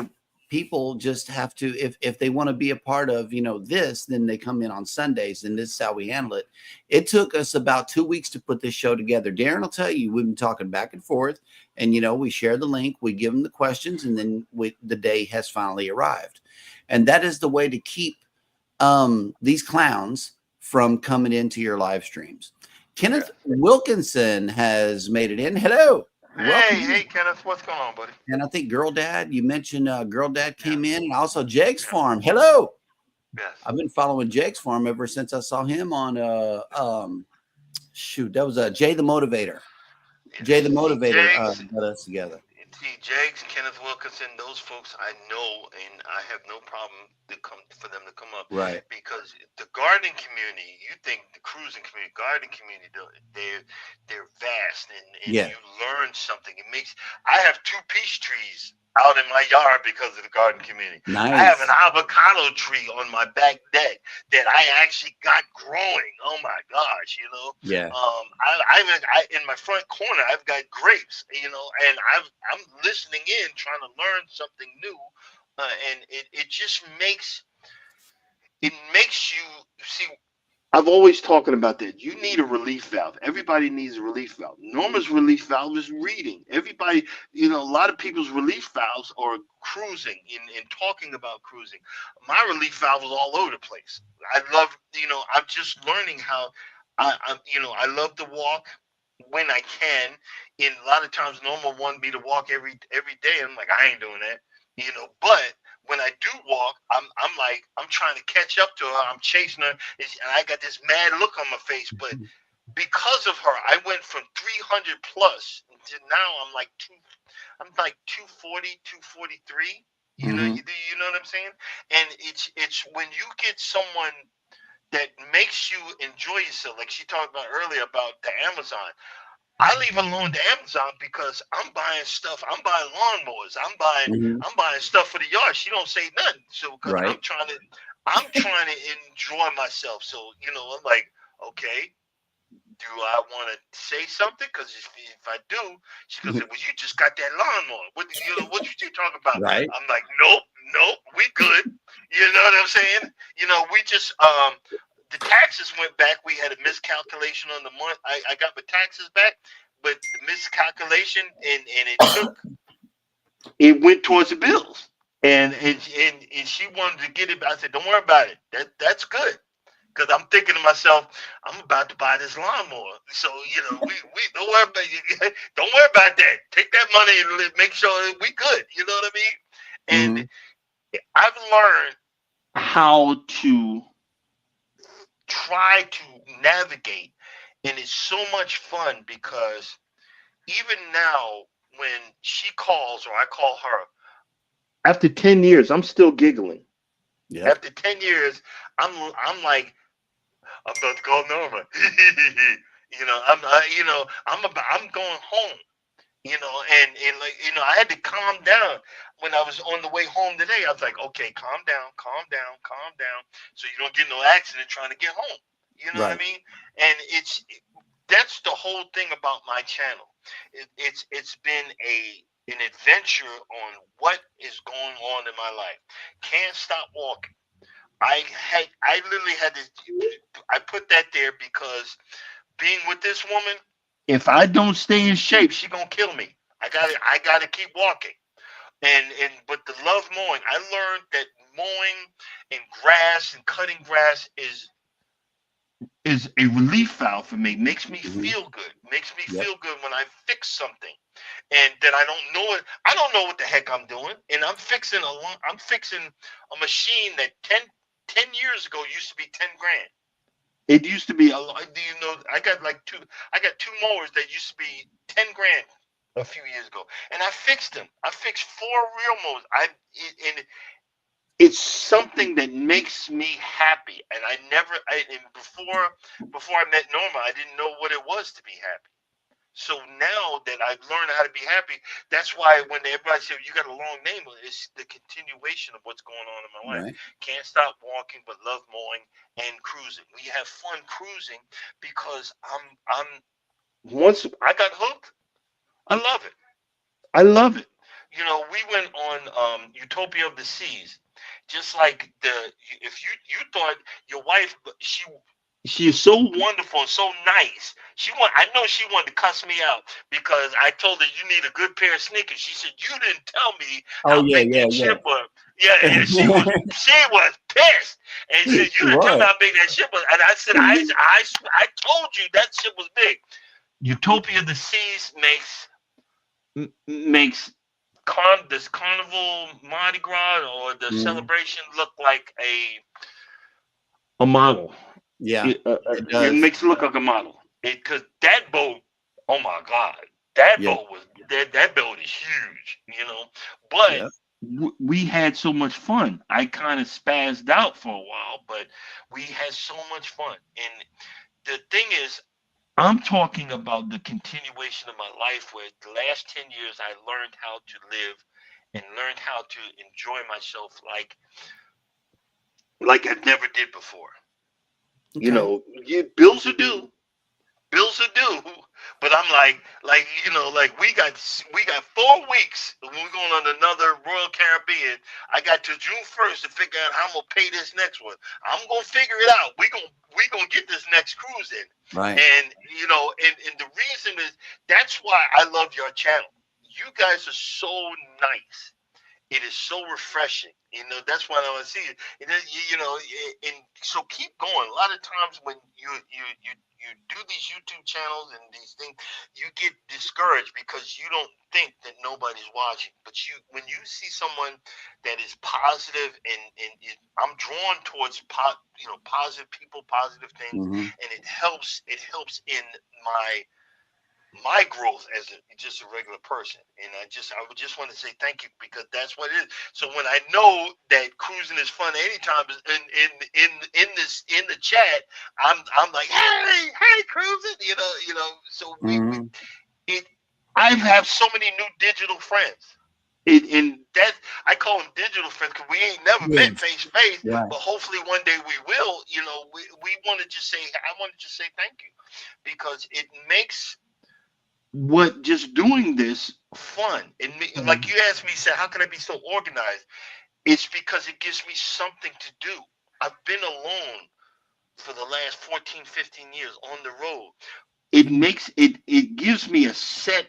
people just have to, if they want to be a part of this, then they come in on Sundays, and this is how we handle it. It took us about 2 weeks to put this show together. Darren will tell you, we've been talking back and forth, and we share the link, we give them the questions, and then the day has finally arrived. And that is the way to keep these clowns from coming into your live streams. Kenneth Wilkinson has made it in. Hello. Hey, Kenneth, what's going on, buddy? And I think Girl Dad, you mentioned Girl Dad came in, and also Jake's Farm. Hello. Yes. I've been following Jake's Farm ever since I saw him on that was Jay the Motivator. Jay the Motivator got us together. See, Jakes, Kenneth Wilkinson, those folks I know, and I have no problem for them to come up. Right. Because the gardening community, you think the cruising community, gardening community, they're vast, and you learn something. I have 2 peach trees out in my yard because of the garden community. Nice. I have an avocado tree on my back deck that I actually got growing. Oh my gosh, Yeah. I in my front corner I've got grapes, and I'm listening in, trying to learn something new, and it just makes you see. I've always talking about that. You need a relief valve. Everybody needs a relief valve. Norma's relief valve is reading. Everybody, a lot of people's relief valves are cruising and talking about cruising. My relief valve is all over the place. I love, I'm just learning how I love to walk when I can. And a lot of times Norma wanted me to walk every day. I'm like, I ain't doing that, but when I do walk, I'm like, I'm trying to catch up to her. I'm chasing her, and I got this mad look on my face. But because of her, I went from 300 plus to now I'm like 240, 243. You know, you know what I'm saying? And it's when you get someone that makes you enjoy yourself, like she talked about earlier about the Amazon. I leave alone to Amazon because I'm buying stuff. I'm buying lawnmowers. I'm buying stuff for the yard. She don't say nothing. So because Right. I'm trying to enjoy myself. So I'm like, okay, do I want to say something? Because if I do, she goes, well, you just got that lawnmower. What you talking about? Right. I'm like, nope, we good. You know what I'm saying? We just the taxes went back. We had a miscalculation on the month. I got my taxes back, but the miscalculation and it went towards the bills. And she wanted to get it. I said, don't worry about it. That's good. Because I'm thinking to myself, I'm about to buy this lawnmower. So, we don't worry about it. Don't worry about that. Take that money and make sure we good. You know what I mean? And I've learned how to try to navigate, and it's so much fun because even now when she calls or I call her, after 10 years, I'm still giggling. Yeah. After 10 years, I'm like, I'm about to call Norma. I'm going home. I had to calm down when I was on the way home today. I was like, okay, calm down, so you don't get no accident trying to get home. You know what I mean? And that's the whole thing about my channel. It's been an adventure on what is going on in my life. Can't stop walking. I literally had to. I put that there because being with this woman, if I don't stay in shape, she gonna kill me. I gotta keep walking. But the love mowing, I learned that mowing and grass and cutting grass is a relief valve for me. Makes me feel good. Makes me feel good when I fix something, and that I don't know it. I don't know what the heck I'm doing, and I'm fixing a machine that 10 years ago used to be 10 grand. It used to be a lot. I got two mowers that used to be 10 grand a few years ago, and I fixed them. I fixed 4 real mowers. And it's something that makes me happy. And before I met Norma, I didn't know what it was to be happy. So now that I've learned how to be happy, that's why when everybody says you got a long name, it's the continuation of what's going on in my life. Right. Can't stop walking, but love mowing and cruising. We have fun cruising because once I got hooked, I love it. I love it. We went on Utopia of the Seas. Just like if you thought your wife, she is so wonderful and so nice. I know she wanted to cuss me out because I told her you need a good pair of sneakers. She said you didn't tell me how big that ship was. Yeah, she was pissed, and she said you didn't tell me how big that ship was. And I said I told you that ship was big. Utopia of the Seas makes this carnival Mardi Gras or the celebration look like a model. Yeah, it makes it look like a model. Because that boat, oh my God, that boat is huge, But we had so much fun. I kind of spazzed out for a while, but we had so much fun. And the thing is, I'm talking about the continuation of my life where the last 10 years I learned how to live and learned how to enjoy myself like I never did before. Okay. Bills are due. Bills are due. But I'm like like we got 4 weeks. We're going on another Royal Caribbean. I got to June 1st to figure out how I'm gonna pay this next one. I'm gonna figure it out. We gonna get this next cruise in. Right. And and the reason is that's why I love your channel. You guys are so nice. It is so refreshing. That's why I want to see it. And then, and so keep going. A lot of times when you do these YouTube channels and these things, you get discouraged because you don't think that nobody's watching. But when you see someone that is positive I'm drawn towards positive people, positive things, Mhm. and it helps in my growth as just a regular person. And I would just want to say thank you, because that's what it is. So when I know that cruising is fun anytime in the chat, I'm like, hey cruising, so Mhm. I have so many new digital friends. And that I call them digital friends because we ain't never Yes. met face to face, Right. but hopefully one day we will. We want to just say, I want to just say thank you, because it makes what just doing this fun. And like you asked me, said, how can I be so organized? It's because it gives me something to do. I've been alone for the last 14, 15 years on the road. It gives me a set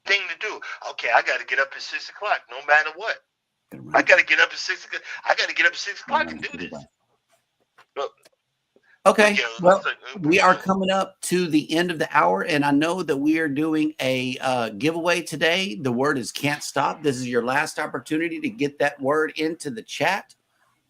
thing to do. Okay, I got to get up at 6 o'clock, no matter what. I got to get up at 6 o'clock. I got to get up at 6 o'clock and do this. But, Okay. yeah, Well, we are coming up to the end of the hour, and I know that we are doing a giveaway today. The word is "can't stop." This is your last opportunity to get that word into the chat,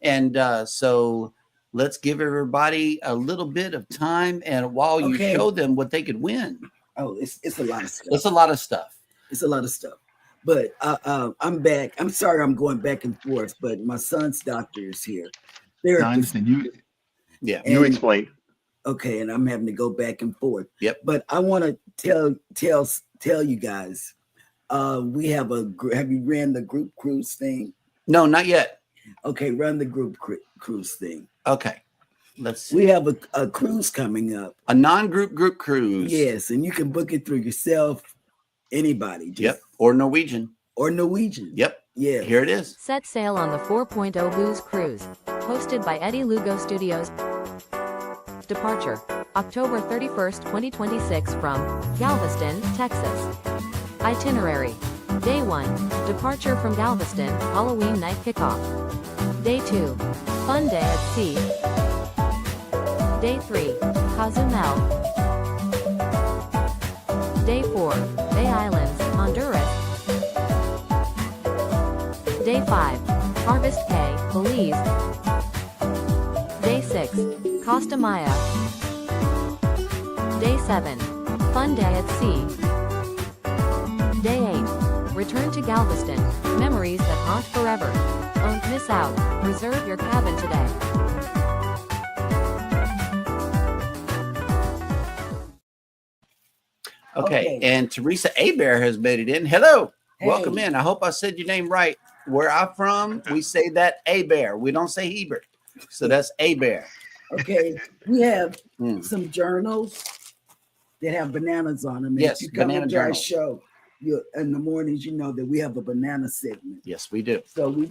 and so let's give everybody a little bit of time, and while you Okay. show them what they could win. Oh, it's a lot of stuff. It's a lot of stuff. It's a lot of stuff. But I'm back. I'm sorry I'm going back and forth, but my son's doctor is here. Therapist. Yeah. You And- explain. Okay, and I'm having to go back and forth. Yep. But I want to tell you guys, we have have you ran the group cruise thing? No, not yet. Okay, run the group cruise thing. Okay. Let's see. We have a cruise coming up. A non-group group cruise. Yes, and you can book it through yourself, anybody. Yep. Or Norwegian. Or Norwegian. Yep. Yeah. Here it is. Set sail on the 4.0 Booze Cruise, hosted by Eddie Lugo Studios. Departure, October 31st, 2026 from Galveston, Texas. Itinerary, Day 1, departure from Galveston, Halloween night kickoff. Day 2, fun day at sea. Day 3, Cozumel. Day 4, Bay Islands, Honduras. Day 5, Harvest Cay, Belize. Day 6, Costa Maya. Day 7, fun day at sea. Day 8, return to Galveston, memories that haunt forever. Don't miss out, reserve your cabin today. Okay. And Teresa Abear has made it in. Hello. Hey. Welcome in. I hope I said your name right. Where I'm from, we say that Abear. We don't say Hebert. So that's Abear. Okay, we have some journals that have bananas on them. Yes, if you come banana into our journals. show, in the mornings, you know that we have a banana segment. Yes, we do. So we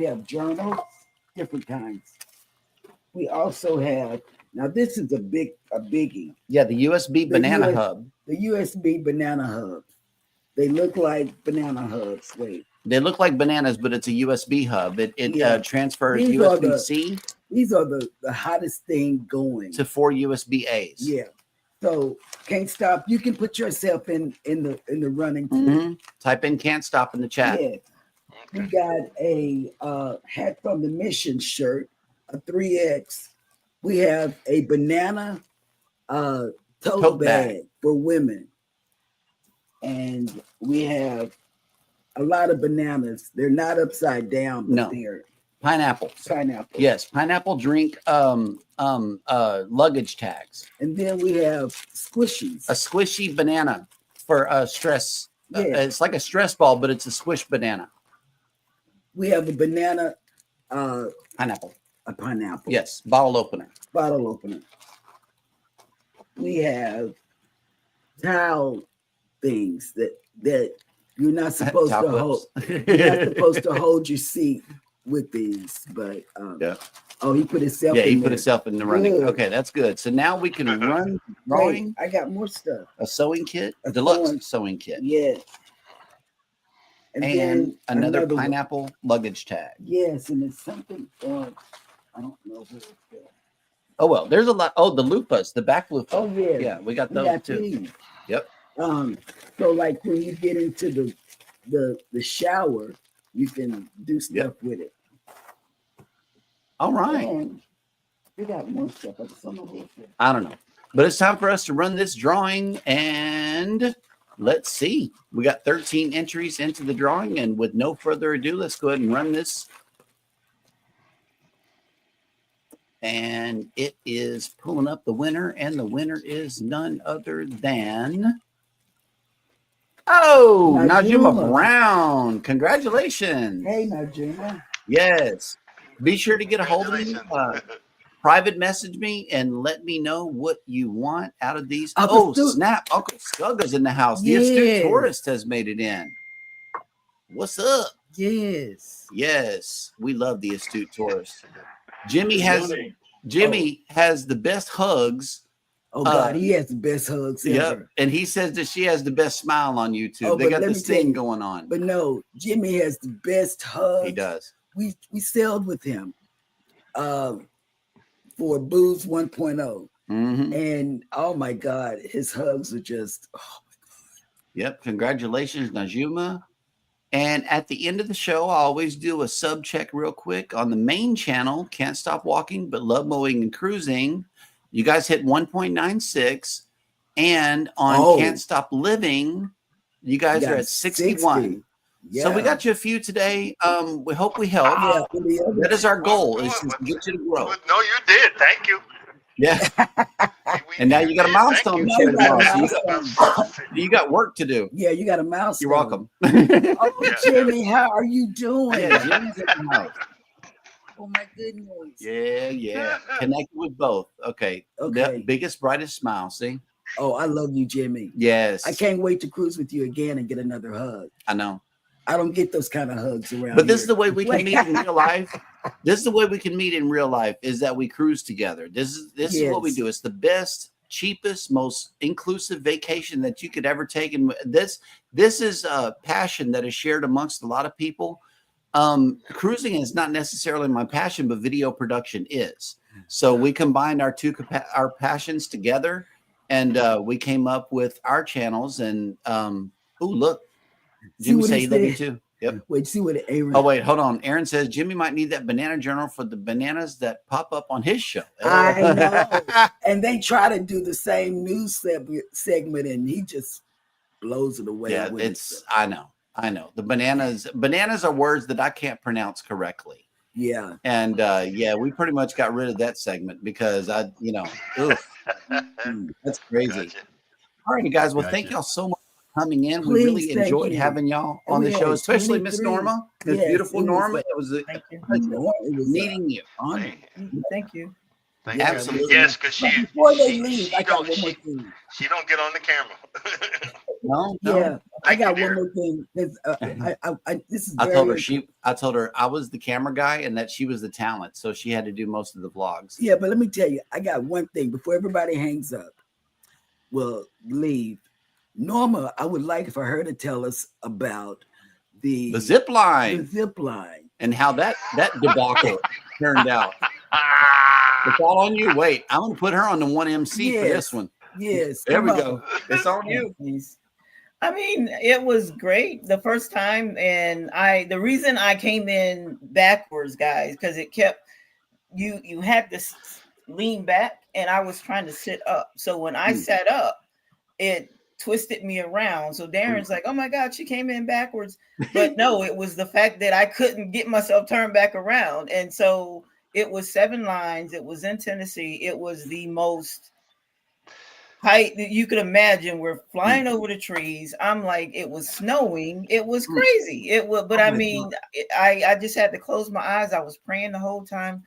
have journals, different kinds. We also have, now this is a biggie. Yeah, the USB banana hub. The USB banana hubs. They look like banana hubs. Wait. They look like bananas, but it's a USB hub. It transfers These are USB-C. These are the hottest thing going. To 4 USB-As. Yeah. So can't stop. You can put yourself in the running too. Type in "can't stop" in the chat. Yeah. We got a hat from the mission shirt, a 3X. We have a banana tote bag for women. And we have a lot of bananas. They're not upside down, but they're pineapple. Pineapple. Yes, pineapple drink luggage tags. And then we have squishies. A squishy banana for stress. Yeah. It's like a stress ball, but it's a squish banana. We have a banana pineapple. A pineapple. Yes, bottle opener. Bottle opener. We have towel things that you're not supposed to Towel hold. clips. You're not supposed to hold your seat with these, but Yeah. oh, he put himself. Yeah, in he there. put himself in the running. Good. Okay, that's good. So now we can run Wait, drawing I got more stuff. a sewing kit, A deluxe sewing kit, Yes. And and then another one. pineapple luggage tag. Yes, and it's something else. I don't know who it's for. Oh well, there's a lot. Oh, the loofahs, the back loofah. Oh yeah. Yeah, we got We those got too. these. Yep. So like when you get into the shower, you can do stuff with it. All right. And we got more stuff. I don't know, but it's time for us to run this drawing, and let's see. We got 13 entries into the drawing, and with no further ado, let's go ahead and run this. And it is pulling up the winner, and the winner is none other than Najuma Brown. Congratulations. Hey, Najuma. Yes. Be sure to get a hold of me. Private message me and let me know what you want out of these. Snap. Uncle Scugga's in the house. The astute tourist has made it in. What's up? Yes. Yes. We love the astute tourist. Jimmy has the best hugs. Oh God, he has the best hugs ever. Yep. And he says that she has the best smile on YouTube. Oh, they got this thing going on. But no, Jimmy has the best hugs. He does. We sailed with him for Booze 1.0. And oh my God, his hugs are just oh my God. Yep. Congratulations, Najuma. And at the end of the show, I always do a sub check real quick on the main channel. Can't Stop Walking, but Love Mowing and Cruising. You guys hit 1.96. And on Can't Stop Living, you guys are at 61. Yeah. So we got you a few today. We hope we help. That is our goal, is to get you to grow. No, you did. Thank you. Yeah. And now you got a milestone to share tomorrow. You got work to do. Yeah, you got a milestone. You're welcome. Oh, Jimmy, how are you doing? Yeah, Jimmy's in the house. Oh my goodness. Yeah. Connected with both. Okay. The biggest, brightest smile. See? Oh, I love you, Jimmy. Yes. I can't wait to cruise with you again and get another hug. I know. I don't get those kind of hugs around. But this is the way we can meet in real life. This is the way we can meet in real life, is that we cruise together. This is what we do. It's the best, cheapest, most inclusive vacation that you could ever take. And this is a passion that is shared amongst a lot of people. Cruising is not necessarily my passion, but video production is. So we combined our passions together, and we came up with our channels. And look. Jimmy say he love you too. Yep. Wait, see what Aaron. Oh, wait, hold on. Aaron says Jimmy might need that banana journal for the bananas that pop up on his show. I know. And they try to do the same news segment, and he just blows it away. Yeah, I know. The bananas are words that I can't pronounce correctly. Yeah. And we pretty much got rid of that segment because that's crazy. Gotcha. All right, you guys. Well, thank y'all so much coming in. We really enjoyed having y'all on the show, especially Miss Norma, Miss beautiful Norma. It was meeting you. Thank you. Absolutely. Yes, because before they leave, I got one more thing. She don't get on the camera. No. Yeah, I got one more thing. I told her I was the camera guy and that she was the talent, so she had to do most of the vlogs. Yeah, but let me tell you, I got one thing before everybody hangs up. Well, leave. Norma, I would like for her to tell us about the zip line. The zip line. And how that debacle turned out. It's all on you. Wait, I'm going to put her on the one MC for this one. Yes. There we go. It's on you. I mean, it was great the first time. And the reason I came in backwards, guys, because it kept, you had to lean back and I was trying to sit up. So when I sat up, it twisted me around. So Darren's like, oh my God, she came in backwards. But no, it was the fact that I couldn't get myself turned back around. And so it was 7 lines. It was in Tennessee. It was the most height that you could imagine. We're flying over the trees. I'm like, it was snowing. It was crazy. It was, but I mean, I just had to close my eyes. I was praying the whole time.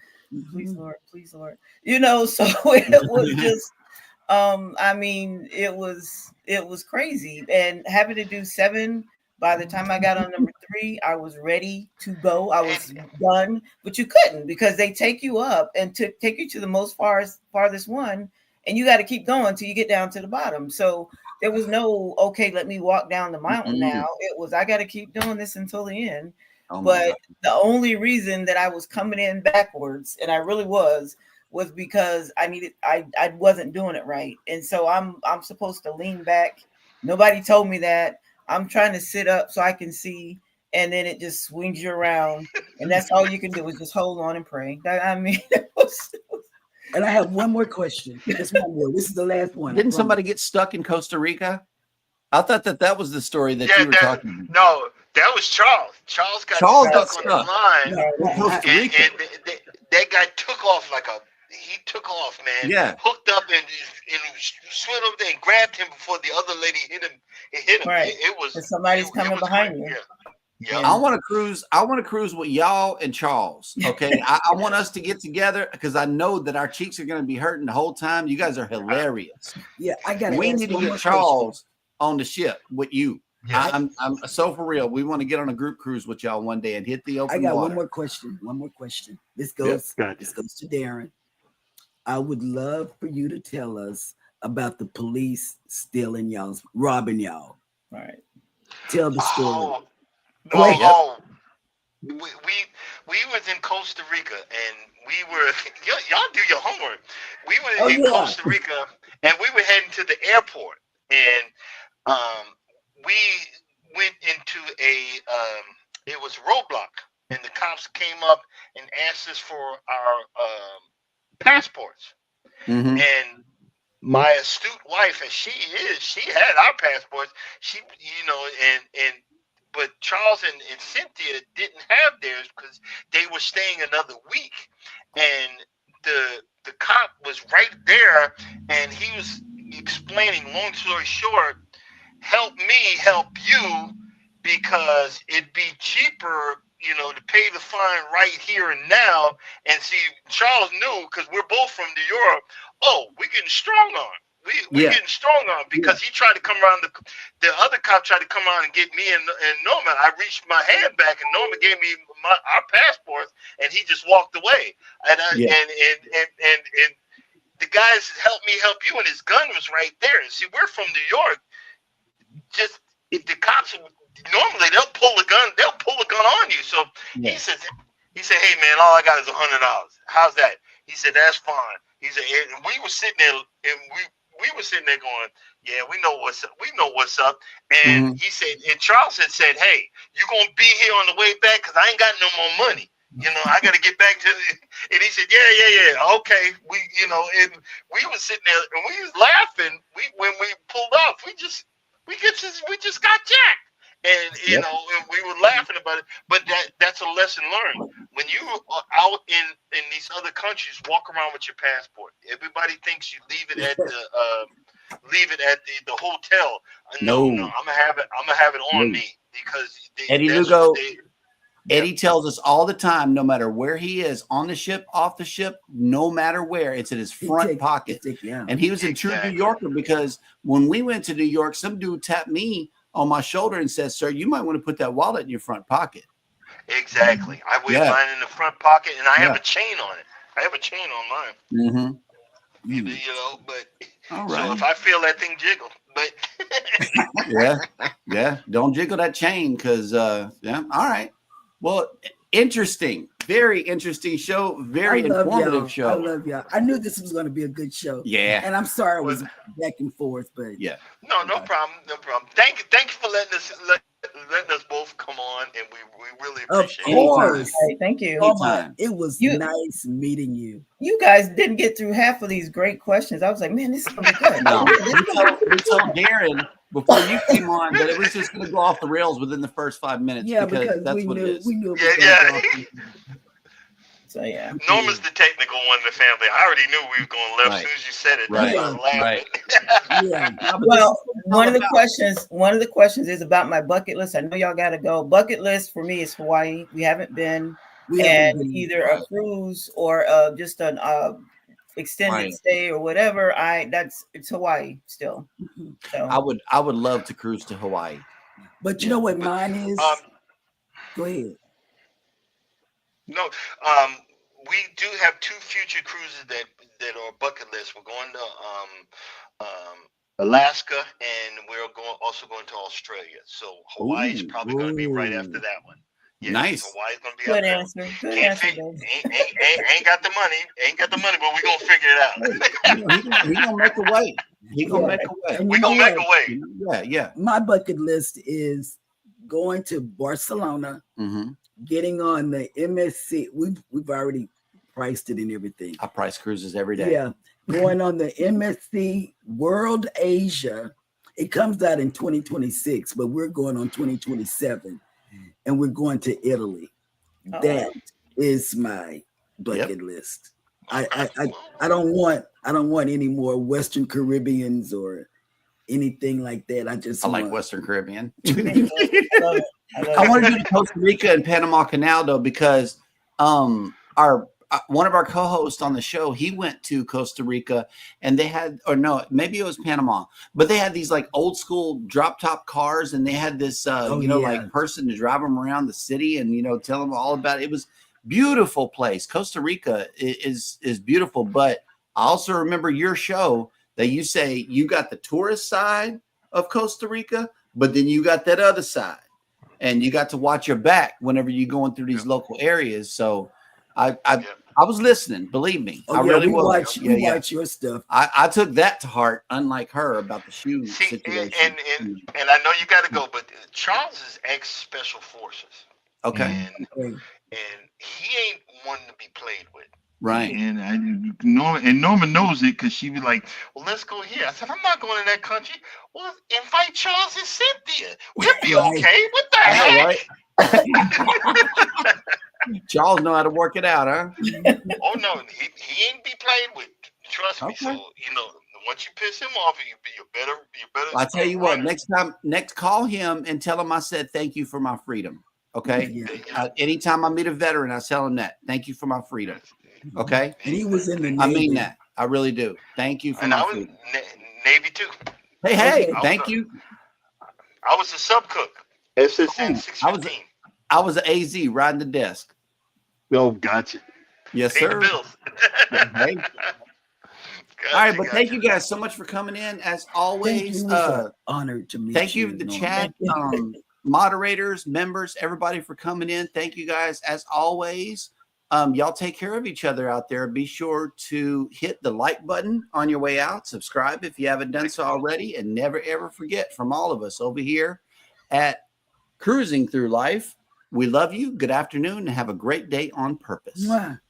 Please, Lord, so it was just I mean, it was crazy, and having to do 7. By the time I got on number 3, I was ready to go. I was done, but you couldn't because they take you up and to take you to the most farthest one, and you got to keep going till you get down to the bottom. So there was no okay, let me walk down the mountain now. It was I got to keep doing this until the end. Oh my But God. the only reason that I was coming in backwards, and I really was because I wasn't doing it right. And so I'm supposed to lean back. Nobody told me that. I'm trying to sit up so I can see, and then it just swings you around, and that's all you can do is just hold on and pray. I mean, And I have one more question. Just one more. This is the last one. Didn't somebody get stuck in Costa Rica? I thought that was the story that Yeah, you were talking about. no, that was Charles. Charles got stuck on the line, and that guy took off he took off, man. Yeah. Hooked up and swam up there and grabbed him before the other lady hit him. It hit him. Right. It was. And somebody's coming behind you. Yeah. I want to cruise with y'all and Charles. Okay. I want us to get together because I know that our cheeks are going to be hurting the whole time. You guys are hilarious. Yeah, I got We need to get Charles on the ship with you. Yeah. I'm so for real. We want to get on a group cruise with y'all one day and hit the open I got water. one more question. One more question. This goes to Darren. I would love for you to tell us about the police stealing y'all's, robbing y'all. All right. Tell the story. We was in Costa Rica and we were y'all do your homework. We were in Costa Rica and we were heading to the airport and we went into it was a roadblock and the cops came up and asked us for our passports. Mm-hmm. And my astute wife, as she is, she had our passports. She, but Charles and Cynthia didn't have theirs because they were staying another week. And the cop was right there, and he was explaining. Long story short, help me help you because it'd be cheaper, to pay the fine right here and now. And see, Charles knew because we're both from New York. Oh, we're getting strong on. We're getting strong on because he tried to come around. The other cop tried to come around and get me and Norman. I reached my hand back and Norman gave me our passports and he just walked away. And and the guy said, "Help me, help you," and his gun was right there. And see, we're from New York. Just if the cops normally they'll pull a gun on you. So he said, "Hey man, all I got is $100. How's that?" He said, "That's fine." He said, and we were sitting there, and we were sitting there going, "Yeah, we know what's up. We know what's up." And he said, and Charles had said, "Hey, you gonna be here on the way back? Cause I ain't got no more money. I got to get back to." And he said, "Yeah, okay." And we were sitting there, and we was laughing. When we pulled off, we just got jacked. And and we were laughing about it, but that's a lesson learned. When you are out in these other countries, walk around with your passport. Everybody thinks you leave it at the hotel. No, I'm gonna have it on me because Eddie Lugo. Eddie tells us all the time, no matter where he is, on the ship, off the ship, no matter where, it's in his front pocket. And he was a true New Yorker because when we went to New York, some dude tapped me on my shoulder and says, "Sir, you might want to put that wallet in your front pocket." Exactly. I wear mine in the front pocket, and I have a chain on it. I have a chain on mine. Mm-hmm. But all right. So if I feel that thing jiggle, but yeah, don't jiggle that chain because all right. Well, interesting, very interesting show, very informative show. I love y'all. I knew this was going to be a good show. Yeah, and I'm sorry I was back and forth, but no problem. Thank you for letting us both come on, and we really appreciate it. Of course, thank you. It was nice meeting you. You guys didn't get through half of these great questions. I was like, man, this is gonna be good. we told Darren before you came on that it was just going to go off the rails within the first 5 minutes. Yeah, because that's we what knew, it is. We knew. So yeah, Norman's the technical one in the family. I already knew we were going left as soon as you said it. Right. I was laughing. Well, one of the questions is about my bucket list. I know y'all got to go. Bucket list for me is Hawaii. We haven't been, either a cruise or just an extended Right. stay or whatever, it's Hawaii still. So I would love to cruise to Hawaii. But you know what mine is? Um, Go ahead. no, we do have 2 future cruises that are bucket list. We're going to Alaska, and we're also going to Australia. So Hawaii is Ooh, probably going to be right ooh. after that one. Yeah, Nice. Hawaii's going to be good after answer. Good Can't answer, fig- babe. ain't got the money. Ain't got the money, but we're going to figure it out. He gonna make a way. He gonna Yeah. make a way. And We're you know going to make what? a way. Yeah. My bucket list is going to Barcelona, Mm-hmm. getting on the MSC. We've already priced it and everything. I price cruises every day. Yeah, going on the MSC World Asia. It comes out in 2026, but we're going on 2027, and we're going to Italy. Oh. That is my bucket list. I don't want any more Western Caribbeans or anything like that. I like Western Caribbean. Love it. I want to do the Costa Rica and Panama Canal though, because our one of our co-hosts on the show, he went to Costa Rica, and they had, or no, maybe it was Panama, but they had these like old school drop top cars, and they had this like person to drive them around the city and tell them all about it. It was beautiful place. Costa Rica is beautiful, but I also remember your show that you say you got the tourist side of Costa Rica, but then you got that other side, and you got to watch your back whenever you're going through these local areas. So I was listening, believe me. I really was. We watch your stuff. I took that to heart, unlike her about the shoe situation. And I know you got to go, but Charles is ex-Special Forces. Okay. And he ain't one to be played with. Right. And Norma knows it because she was like, well, let's go here. I said, I'm not going to that country. Well, invite Charles and Cynthia. We'll be okay. What the heck? Right. Charles know how to work it out, huh? Oh no, he ain't be played with. Trust me. So once you piss him off, you better. I'll tell you what. Next call him and tell him I said thank you for my freedom. Okay. Anytime I meet a veteran, I tell him that. Thank you for my freedom. Okay. And he was in the Navy. I mean that. I really do. Thank you for my freedom. Navy too. Hey, thank you. I was a sub cook. SSN 615. I was an AZ riding the desk. Oh, gotcha. Yes, Pay sir. the bills. Hey. All right, but thank you guys so much for coming in. As always, honored to meet you. Thank you, the chat, moderators, members, everybody for coming in. Thank you guys, as always. Y'all take care of each other out there. Be sure to hit the like button on your way out. Subscribe if you haven't done so already, and never ever forget, from all of us over here at Cruising Through Life, we love you. Good afternoon, and have a great day on purpose. Mwah.